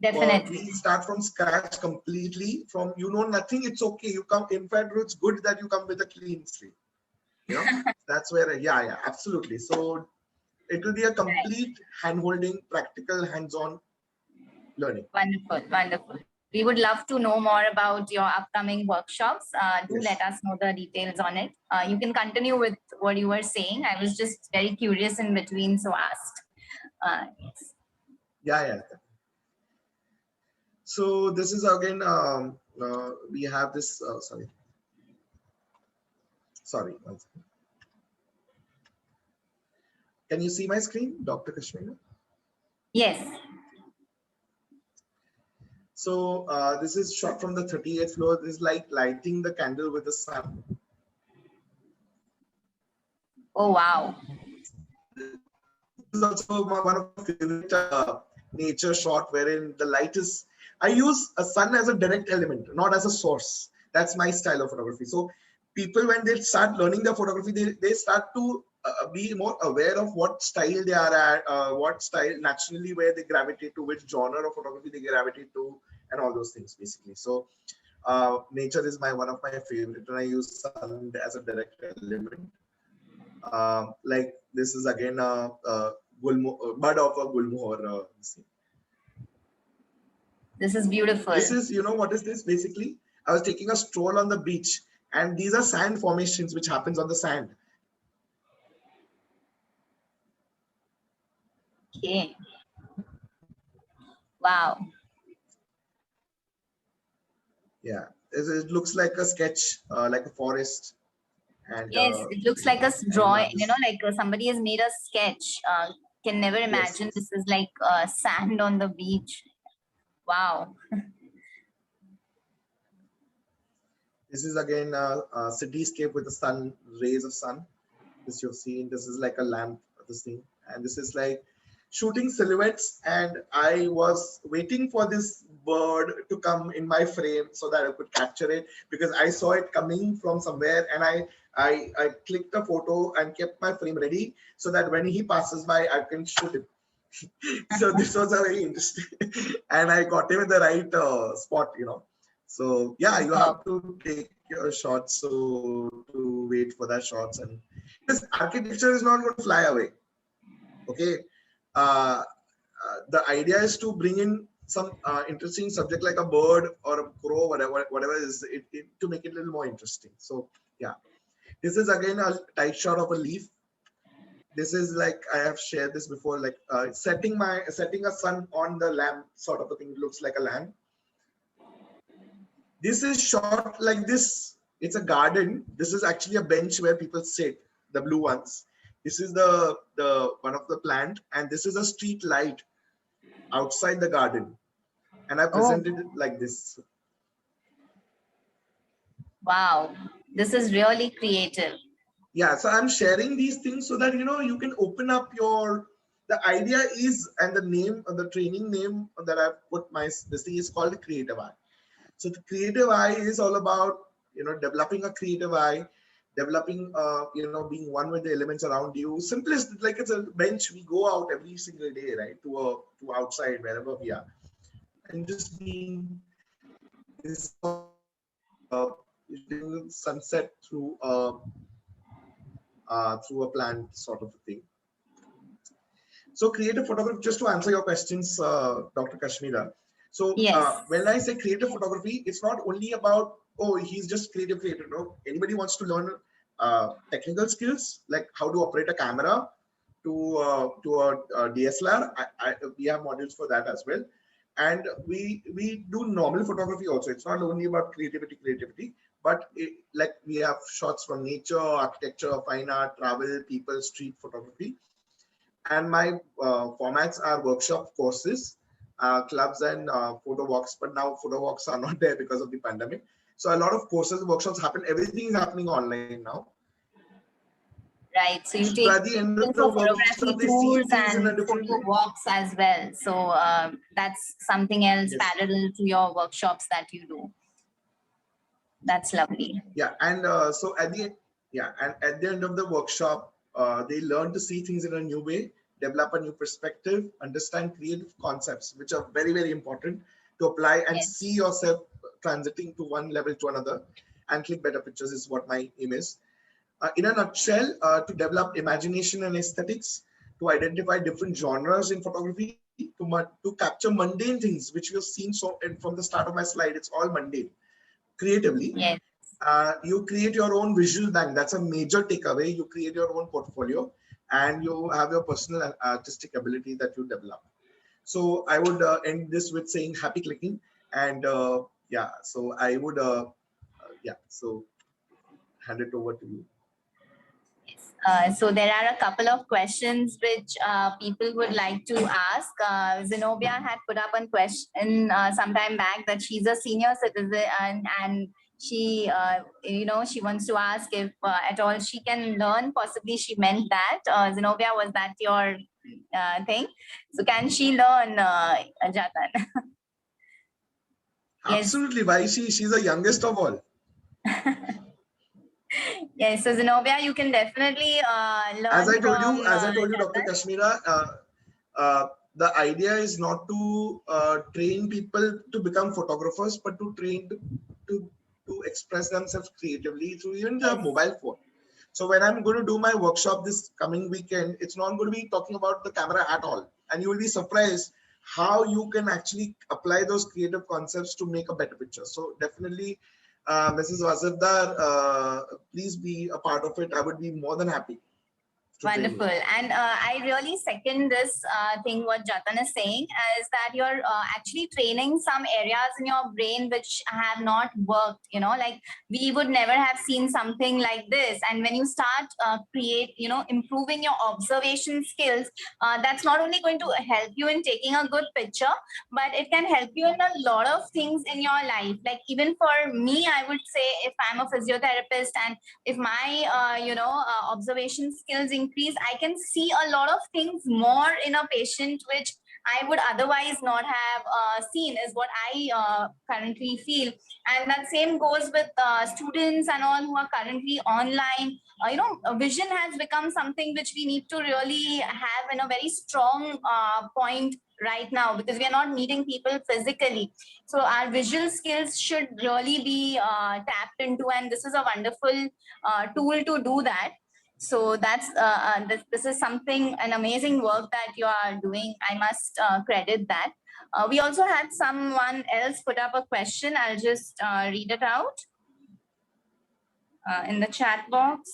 Definitely. We start from scratch completely. From nothing, it's okay. You come. In fact, it's good that you come with a clean slate. That's where, absolutely. So it will be a complete hand-holding, practical, hands-on learning. Wonderful. We would love to know more about your upcoming workshops. Do let us know the details on it. You can continue with what you were saying. I was just very curious in between, so asked. Yes. Yeah. So this is again, we have this, sorry. Can you see my screen, Dr. Kashmira? Yes. So this is shot from the 38th floor. This is like lighting the candle with the sun. Oh, wow. This is also one of my favorite nature shot wherein the light is, I use a sun as a direct element, not as a source. That's my style of photography. So people, when they start learning the photography, they start to be more aware of what style they are at, what style naturally where they gravitate to, which genre of photography they gravitate to, and all those things basically. So nature is one of my favorite, and I use sun as a direct element. Like this is again a bud of a gulmohar. This is beautiful. This is, you know, what is this basically? I was taking a stroll on the beach, and these are sand formations which happens on the sand. Okay. Wow. Yeah, it looks like a sketch, like a forest, and Yes, it looks like a and drawing, you know, this, like somebody has made a sketch. Can never yes, imagine yes. this is like sand on the beach. Wow. This is again a cityscape with the sun, rays of sun. This you've seen. This is like a lamp, this thing, and this is like shooting silhouettes. And I was waiting for this bird to come in my frame so that I could capture it, because I saw it coming from somewhere, and I clicked a photo and kept my frame ready so that when he passes by, I can shoot him. So this was a very interesting, and I got him in the right spot, you know. So yeah, you have to take your shots, so to wait for that shots, and this architecture is not going to fly away. Okay, the idea is to bring in some interesting subject like a bird or a crow, whatever is it, to make it a little more interesting. So yeah, this is again a tight shot of a leaf. This is like, I have shared this before, like setting a sun on the lamp sort of a thing. It looks like a lamp. This is shot like this. It's a garden. This is actually a bench where people sit, the blue ones. This is the one of the plant, and this is a street light outside the garden. And I Oh, presented it like this. wow. This is really creative. Yeah, so I'm sharing these things so that, you know, you can open up your, the idea is, and the name, the training name that I've put, this thing is called the creative eye. So the creative eye is all about, you know, developing a creative eye, developing, you know, being one with the elements around you. Simplest, like it's a bench. We go out every single day, right, to outside wherever we are, and just being this sunset through a plant sort of a thing. So creative photography, just to answer your questions, Dr. Kashmira. So Yes. when I say creative photography, it's not only about, oh, he's just creative. No, anybody wants to learn technical skills, like how to operate a camera to a DSLR. We have modules for that as well. And we do normal photography also. It's not only about creativity, but like we have shots from nature, architecture, fine art, travel, people, street photography. And my formats are workshop courses, clubs, and photo walks. But now photo walks are not there because of the pandemic. So a lot of courses, workshops happen. Everything is happening online now. Right. So you So take at the end of the for workshop, photography they see tours things in a and different photo way. walks as well. So that's something else Yes. parallel to your workshops that you do. That's lovely. Yeah, and so at the end of the workshop, they learn to see things in a new way, develop a new perspective, understand creative concepts, which are very, very important to apply and Yes. see yourself transiting to one level to another, and click better pictures is what my aim is. In a nutshell, to develop imagination and aesthetics, to identify different genres in photography, to capture mundane things, which we have seen from the start of my slide. It's all mundane. Creatively, Yes. you create your own visual bank. That's a major takeaway. You create your own portfolio, and you have your personal and artistic ability that you develop. So I would end this with saying happy clicking. And yeah, so I would, yeah, so hand it over to you. Yes. So there are a couple of questions which people would like to ask. Zenobia had put up a question some time back that she's a senior citizen and she, she wants to ask if at all she can learn. Possibly she meant that. Zenobia, was that your thing? So can she learn, Jatan? Yes. Absolutely. Why she's the youngest of all. Yes, so Zenobia, you can definitely learn. As I told you, Jatan. Dr. Kashmira, the idea is not to train people to become photographers, but to train to express themselves creatively through even the mobile phone. So when I'm going to do my workshop this coming weekend, it's not going to be talking about the camera at all. And you will be surprised how you can actually apply those creative concepts to make a better picture. So definitely, Mrs. Wazirda, please be a part of it. I would be more than happy. Wonderful. And I really second this thing what Jatan is saying is that you're actually training some areas in your brain which have not worked, like we would never have seen something like this. And when you start improving your observation skills, that's not only going to help you in taking a good picture, but it can help you in a lot of things in your life. Like even for me, I would say if I'm a physiotherapist and if my, observation skills increase, I can see a lot of things more in a patient which I would otherwise not have seen, is what I currently feel. And that same goes with students and all who are currently online. Vision has become something which we need to really have in a very strong point right now, because we are not meeting people physically. So our visual skills should really be tapped into, and this is a wonderful tool to do that. So that's this is something, an amazing work that you are doing. I must credit that. We also had someone else put up a question. I'll just read it out in the chat box.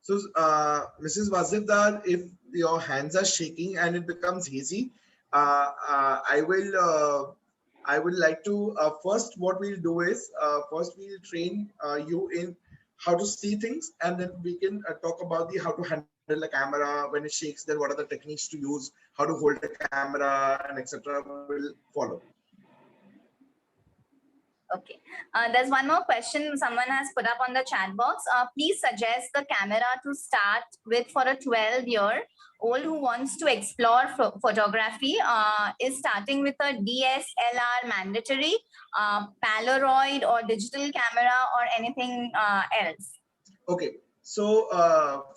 So, Mrs. Wazirda, if your hands are shaking and it becomes hazy, I would like to first. What we'll do is first we'll train you in how to see things, and then we can talk about the how to handle the camera when it shakes. Then what are the techniques to use, how to hold the camera, and etc. will follow. Okay. There's one more question someone has put up on the chat box. Please suggest the camera to start with for a 12-year-old who wants to explore photography. Is starting with a DSLR mandatory, Polaroid or digital camera, or anything else? Okay. So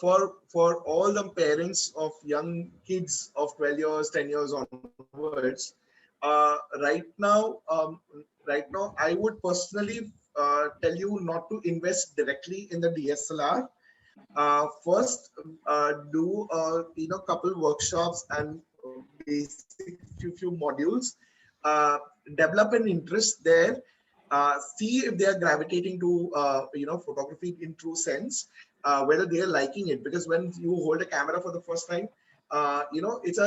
for all the parents of young kids of 12 years, 10 years onwards, right now, I would personally tell you not to invest directly in the DSLR. First, do couple workshops and basic few modules. Develop an interest there. See if they are gravitating to photography in true sense. Whether they are liking it, because when you hold a camera for the first time, it's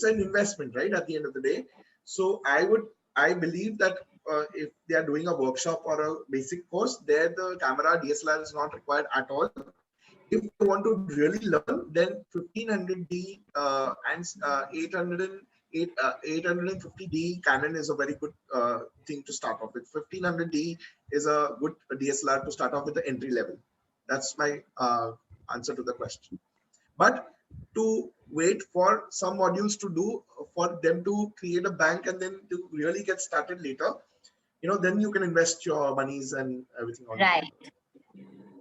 an investment, right? At the end of the day. So I believe that if they are doing a workshop or a basic course, there the camera DSLR is not required at all. If you want to really learn, then 1500D and 850D Canon is a very good thing to start off with. 1500D is a good DSLR to start off with the entry level. That's my answer to the question. But to wait for some modules to do, for them to create a bank and then to really get started later, then you can invest your monies and everything on right.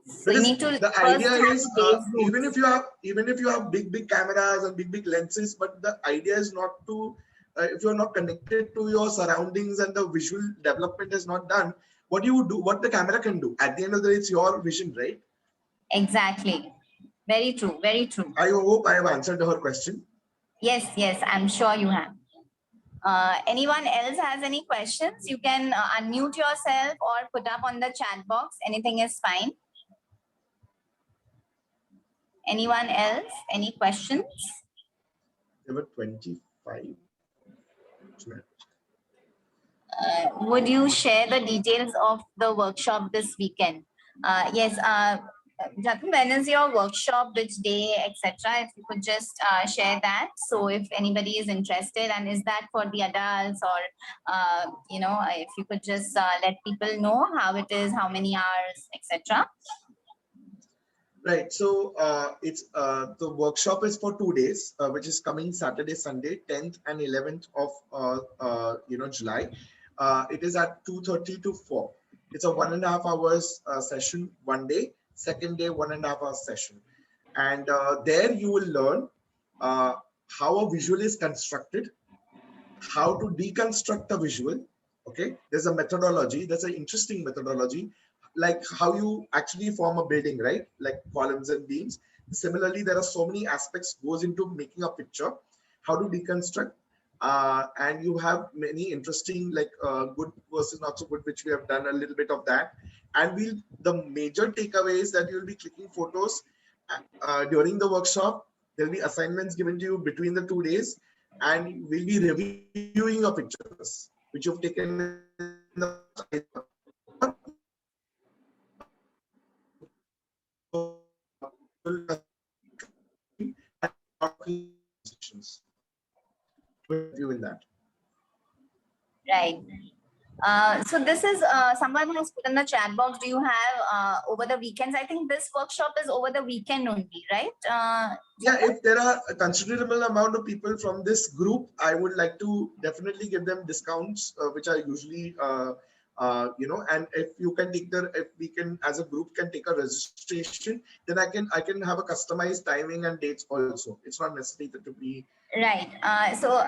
So because you need to the idea is even if you have big cameras and big lenses, but the idea is not to if you're not connected to your surroundings and the visual development is not done, what the camera can do at the end of the day, it's your vision, right? Exactly. Very true. Very true. I hope I have answered her question. Yes, I'm sure you have. Anyone else has any questions? You can unmute yourself or put up on the chat box. Anything is fine. Anyone else? Any questions? There were 25. Would you share the details of the workshop this weekend? Yes. Jatan, when is your workshop, which day, etc.? If you could just share that. So if anybody is interested, and is that for the adults, or if you could just let people know how it is, how many hours, etc. Right. So it's the workshop is for 2 days, which is coming Saturday, Sunday, 10th and 11th of July. It is at 2:30 to 4. It's a 1.5 hours session one day. Second day, 1.5 hours session, and there you will learn how a visual is constructed, how to deconstruct a visual. Okay, there's a methodology. There's an interesting methodology, like how you actually form a building, right? Like columns and beams. Similarly, there are so many aspects goes into making a picture, how to deconstruct, and you have many interesting, like good versus not so good, which we have done a little bit of that. And the major takeaway is that you'll be clicking photos during the workshop. There'll be assignments given to you between the 2 days, and we'll be reviewing your pictures which you've taken in the review in that. Right. So this is someone has put in the chat box. Do you have over the weekends? I think this workshop is over the weekend only, right? Yeah, if there are a considerable amount of people from this group, I would like to definitely give them discounts, which are usually, and if you can if we can as a group can take a registration, then I can have a customized timing and dates also. It's not necessary to be. Right. So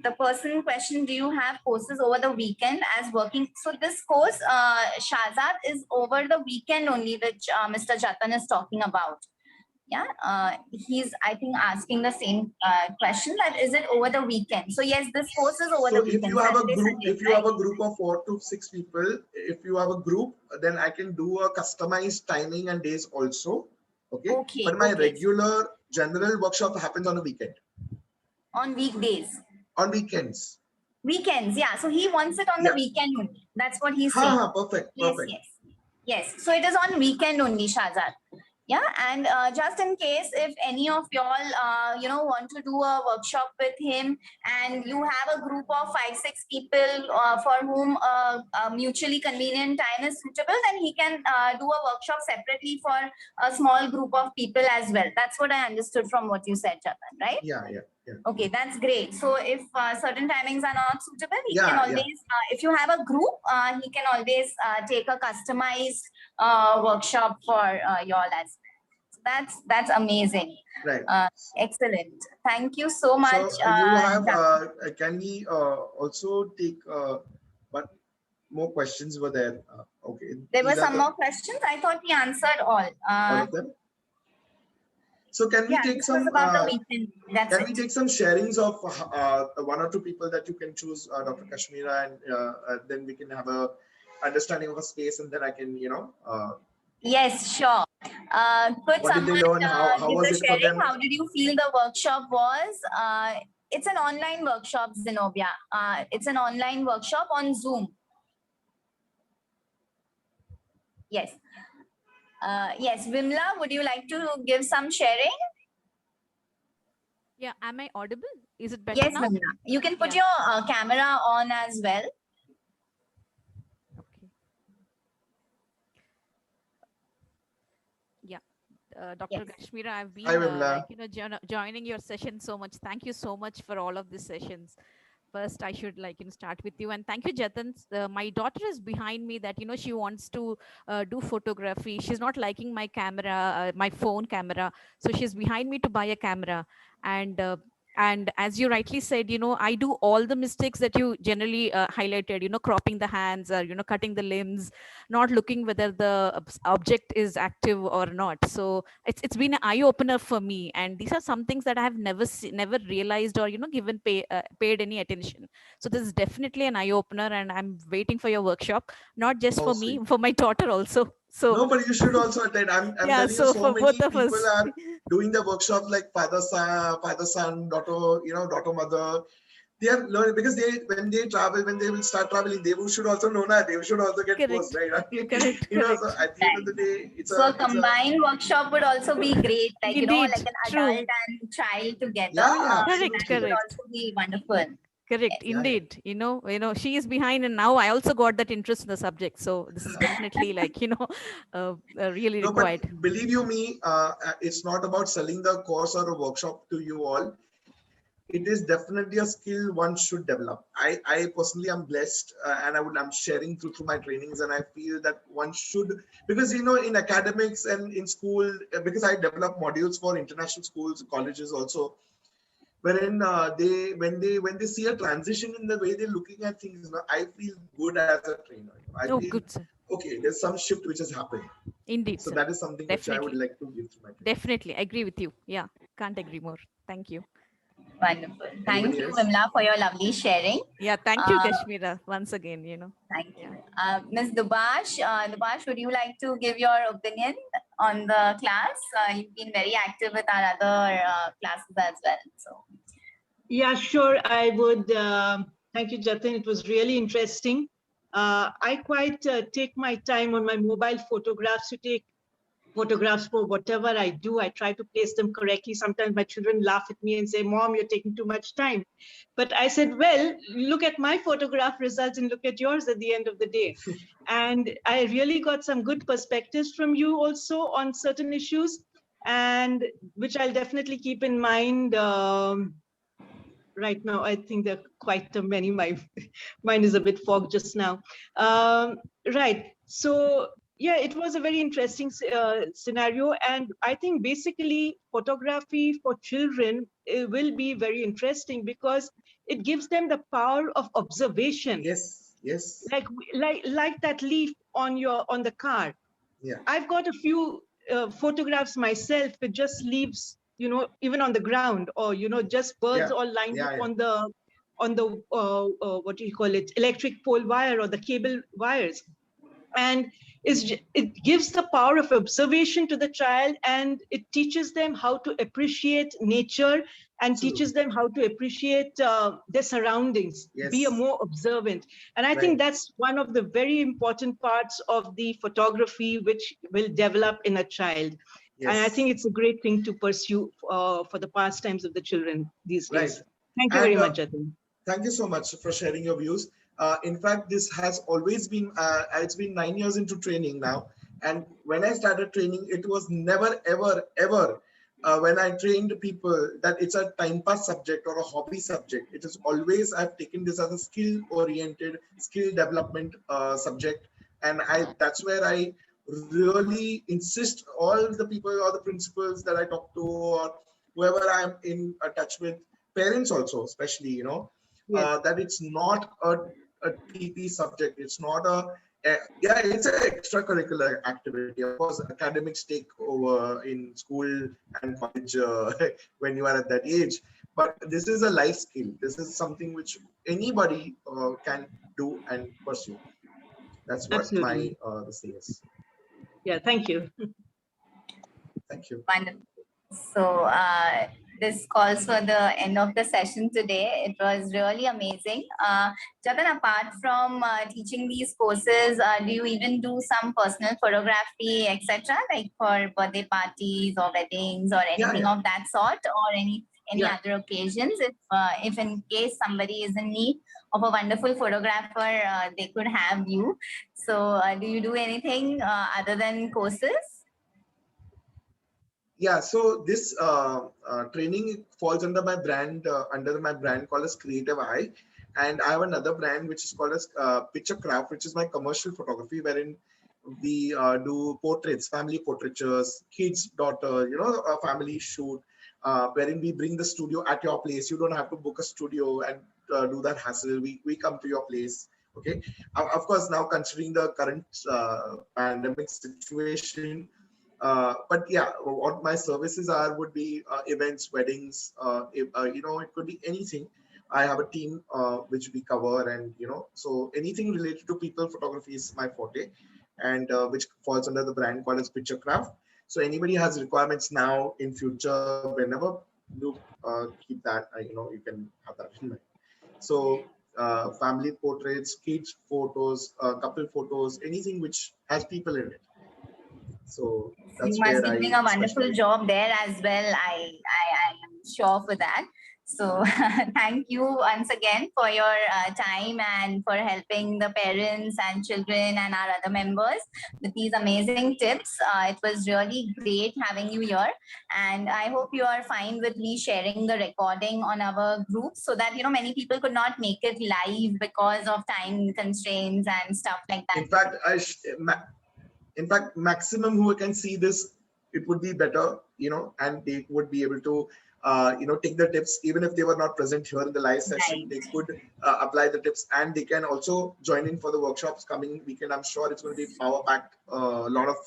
the person in question, do you have courses over the weekend as working? So this course, Shahzad, is over the weekend only, which Mr. Jatan is talking about. Yeah, he's, I think, asking the same question, that is it over the weekend? So yes, this course is over the weekend. If you have Saturday, a group, Sunday, if you have a group of 4 to 6 people, if you have a group, then I can do a customized timing and days also. Okay. But my regular general workshop happens on a weekend. On weekdays. On weekends. Weekends, yeah. So he wants it on the weekend only. That's what he's saying. Perfect. Yes, Perfect. yes. So it is on weekend only, Shahzad. Yeah, and just in case if any of y'all, want to do a workshop with him, and you have a group of 5-6 people for whom a mutually convenient time is suitable, then he can do a workshop separately for a small group of people as well. That's what I understood from what you said, Jatan, right? Yeah. Okay, that's great. So if certain timings are not suitable, he can always, if you have a group, he can always take a customized workshop for y'all as well. So that's amazing. Right. Excellent. Thank you so much. So you have, can we also take, but more questions were there? Okay. There were some more questions. I thought we answered all. All of them? So can we take some? Can we take some sharings of 1 or 2 people that you can choose, Dr. Kashmira, and then we can have a understanding of a space, and then I can, Yes, sure. Could what did they learn? How was it for them? How did you feel the workshop was? It's an online workshop, Zenobia. It's an online workshop on Zoom. Yes. Yes, Vimla, would you like to give some sharing? Yeah, am I audible? Is it better now? Yes, Vimla. You can put your camera on as well. Okay. Yeah. Dr. Kashmira, I've been joining your session so much. Thank you so much for all of these sessions. First, I should start with you, and thank you, Jatan. My daughter is behind me that she wants to do photography. She's not liking my camera, my phone camera, so she's behind me to buy a camera. And as you rightly said, I do all the mistakes that you generally highlighted, cropping the hands or cutting the limbs, not looking whether the object is active or not. So it's been an eye opener for me, and these are some things that I have never realized or given paid any attention. So this is definitely an eye opener, and I'm waiting for your workshop, not just for me, for my daughter also. So no, but you should also attend. I'm telling you, so many people are doing the workshop, like father son, daughter, daughter mother. they are learning because when they travel, when they will start traveling, they should also know that they should also get Correct. posed, right? Correct. You know, Correct. so at the end of the day, So a combined workshop would also be great, like, you know, Indeed. like an True. adult and child together. yeah, Correct. That would absolutely. Correct. also be wonderful. Correct. Yeah, yeah. Indeed. She is behind, and now I also got that interest in the subject. So this is definitely like, really No, but required. believe you me, it's not about selling the course or a workshop to you all. It is definitely a skill one should develop. I personally am blessed, and I'm sharing through my trainings, and I feel that one should, because in academics and in school, because I develop modules for international schools, colleges also, wherein when they see a transition in the way they're looking at things, I feel good as a trainer. I Oh, feel good, sir. okay. There's some shift which has happened. Indeed, So sir. that is something which I would Definitely. like to give to my training. Definitely. I agree with you. Yeah. Can't agree more. Thank you. Wonderful. Thank Anybody you, else? Vimla, for your lovely sharing. Yeah. Thank you, Uh, Kashmira, once again, Thank you. Yeah. Ms. Dubash, would you like to give your opinion on the class? You've been very active with our other classes as well. So, Yeah, sure. I would. Thank you, Jatan. It was really interesting. I quite take my time on my mobile photographs to take photographs for whatever I do. I try to place them correctly. Sometimes my children laugh at me and say, Mom, you're taking too much time. But I said, well, look at my photograph results and look at yours at the end of the day. And I really got some good perspectives from you also on certain issues, and which I'll definitely keep in mind. Right now, I think there are quite many. My mine is a bit fogged just now. Right. So yeah, it was a very interesting scenario, and I think basically photography for children will be very interesting because it gives them the power of observation. Yes. Yes. Like that leaf on the car. Yeah. I've got a few photographs myself with just leaves, even on the ground, or just birds all lined up on the what do you call it, electric pole wire or the cable wires. And it gives the power of observation to the child, and it teaches them how to appreciate nature and teaches them how to appreciate their surroundings, be a more observant. And I think that's one of the very important parts of the photography which will develop in a child. And I think it's a great thing to pursue for the pastimes of the children these days. Thank you very much, Jatan. Thank you so much for sharing your views. In fact, this has always been, it's been 9 years into training now. And when I started training, it was never, ever, ever when I trained people that it's a time pass subject or a hobby subject. It is always, I've taken this as a skill oriented, skill development subject. And that's where I really insist all the people or the principals that I talk to or whoever I'm in touch with, parents also, especially, that it's not a TP subject. It's not yeah, it's an extracurricular activity. Of course, academics take over in school and college when you are at that age. But this is a life skill. This is something which anybody can do and pursue. That's what my this thing is. Yeah, thank you. Thank you. wonderful. So, this calls for the end of the session today. It was really amazing. Jatan, apart from teaching these courses, do you even do some personal photography, etc., like for birthday parties or weddings or anything of that sort, or any other occasions? If in case somebody is in need of a wonderful photographer, they could have you. So, do you do anything other than courses? Yeah, so this training falls under my brand called as Creative Eye, and I have another brand which is called as Picture Craft, which is my commercial photography, wherein we do portraits, family portraitures, kids, daughter, a family shoot, wherein we bring the studio at your place. You don't have to book a studio and do that hassle. We come to your place. Okay, of course, now considering the current pandemic situation. But yeah, what my services are would be events, weddings, it could be anything. I have a team which we cover, and so anything related to people photography is my forte, and which falls under the brand called as Picture Craft. So anybody has requirements now, in future, whenever you keep that, you can have that in mind. So family portraits, kids photos, couple photos, anything which has people in it. So You that's must where be doing I a wonderful specialize. job there as well. I am sure for that. So thank you once again for your time and for helping the parents and children and our other members with these amazing tips. It was really great having you here. And I hope you are fine with me sharing the recording on our group so that, many people could not make it live because of time constraints and stuff like that. In fact, in fact, maximum who can see this, it would be better, and they would be able to, take the tips. Even if they were not present here in the live session, Right. they could apply the tips, and they can also join in for the workshops coming weekend. I'm sure it's going to be power packed. A lot of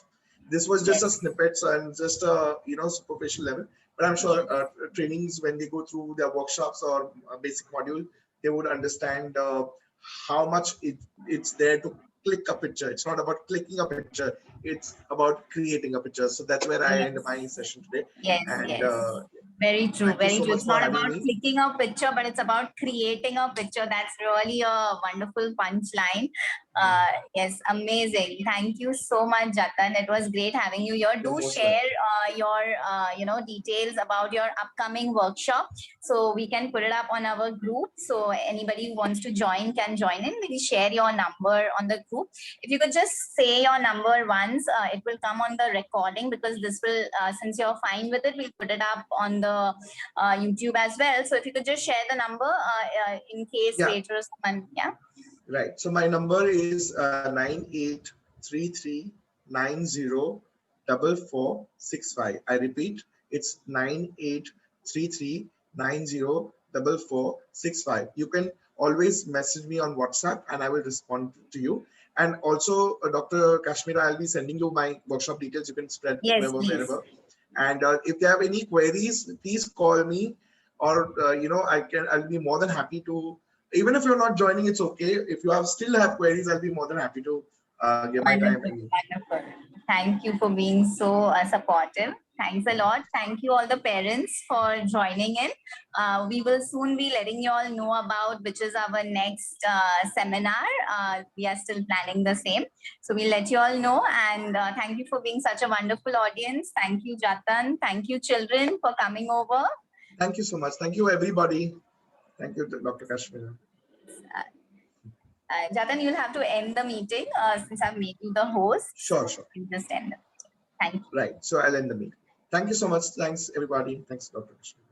this was just a Yes. snippets and just a superficial level, but I'm sure Yes. trainings, when they go through their workshops or a basic module, they would understand how much it's there to click a picture. It's not about clicking a picture, it's about creating a picture. So that's where I end Yes. my session today. Yes, And yes. Very true, thank you very so true. much It's for not having about me. clicking a picture, but it's about creating a picture. That's really a wonderful punchline. Yes, amazing. Thank you so much, Jatan. It was great having you here. You're Do most share welcome. your details about your upcoming workshop so we can put it up on our group. So anybody who wants to join can join in. We'll share your number on the group. If you could just say your number once, it will come on the recording, because this will, since you're fine with it, we'll put it up on the YouTube as well. So if you could just share the number in case Yeah, later someone, yeah. right. So my number is 9833904465. I repeat, it's 9833904465. You can always message me on WhatsApp and I will respond to you. And also, Dr. Kashmira, I'll be sending you my workshop details. You can spread Yes, please. wherever. And if you have any queries, please call me, or I'll be more than happy to. Even if you're not joining, it's okay. If you still have queries, I'll be more than happy to give my time. Wonderful, wonderful. Thank you for being so supportive. Thanks a lot. Thank you all the parents for joining in. We will soon be letting you all know about which is our next seminar. We are still planning the same. So we'll let you all know. And thank you for being such a wonderful audience. Thank you, Jatan. Thank you, children, for coming over. Thank you so much. Thank you, everybody. Thank you, Dr. Kashmira. Jatan, you'll have to end the meeting since I've made you the host. Sure, So sure. you just end the meeting. Thank you. Right. So I'll end the meeting. Thank you so much. Thanks, everybody. Thanks, Dr. Kashmira.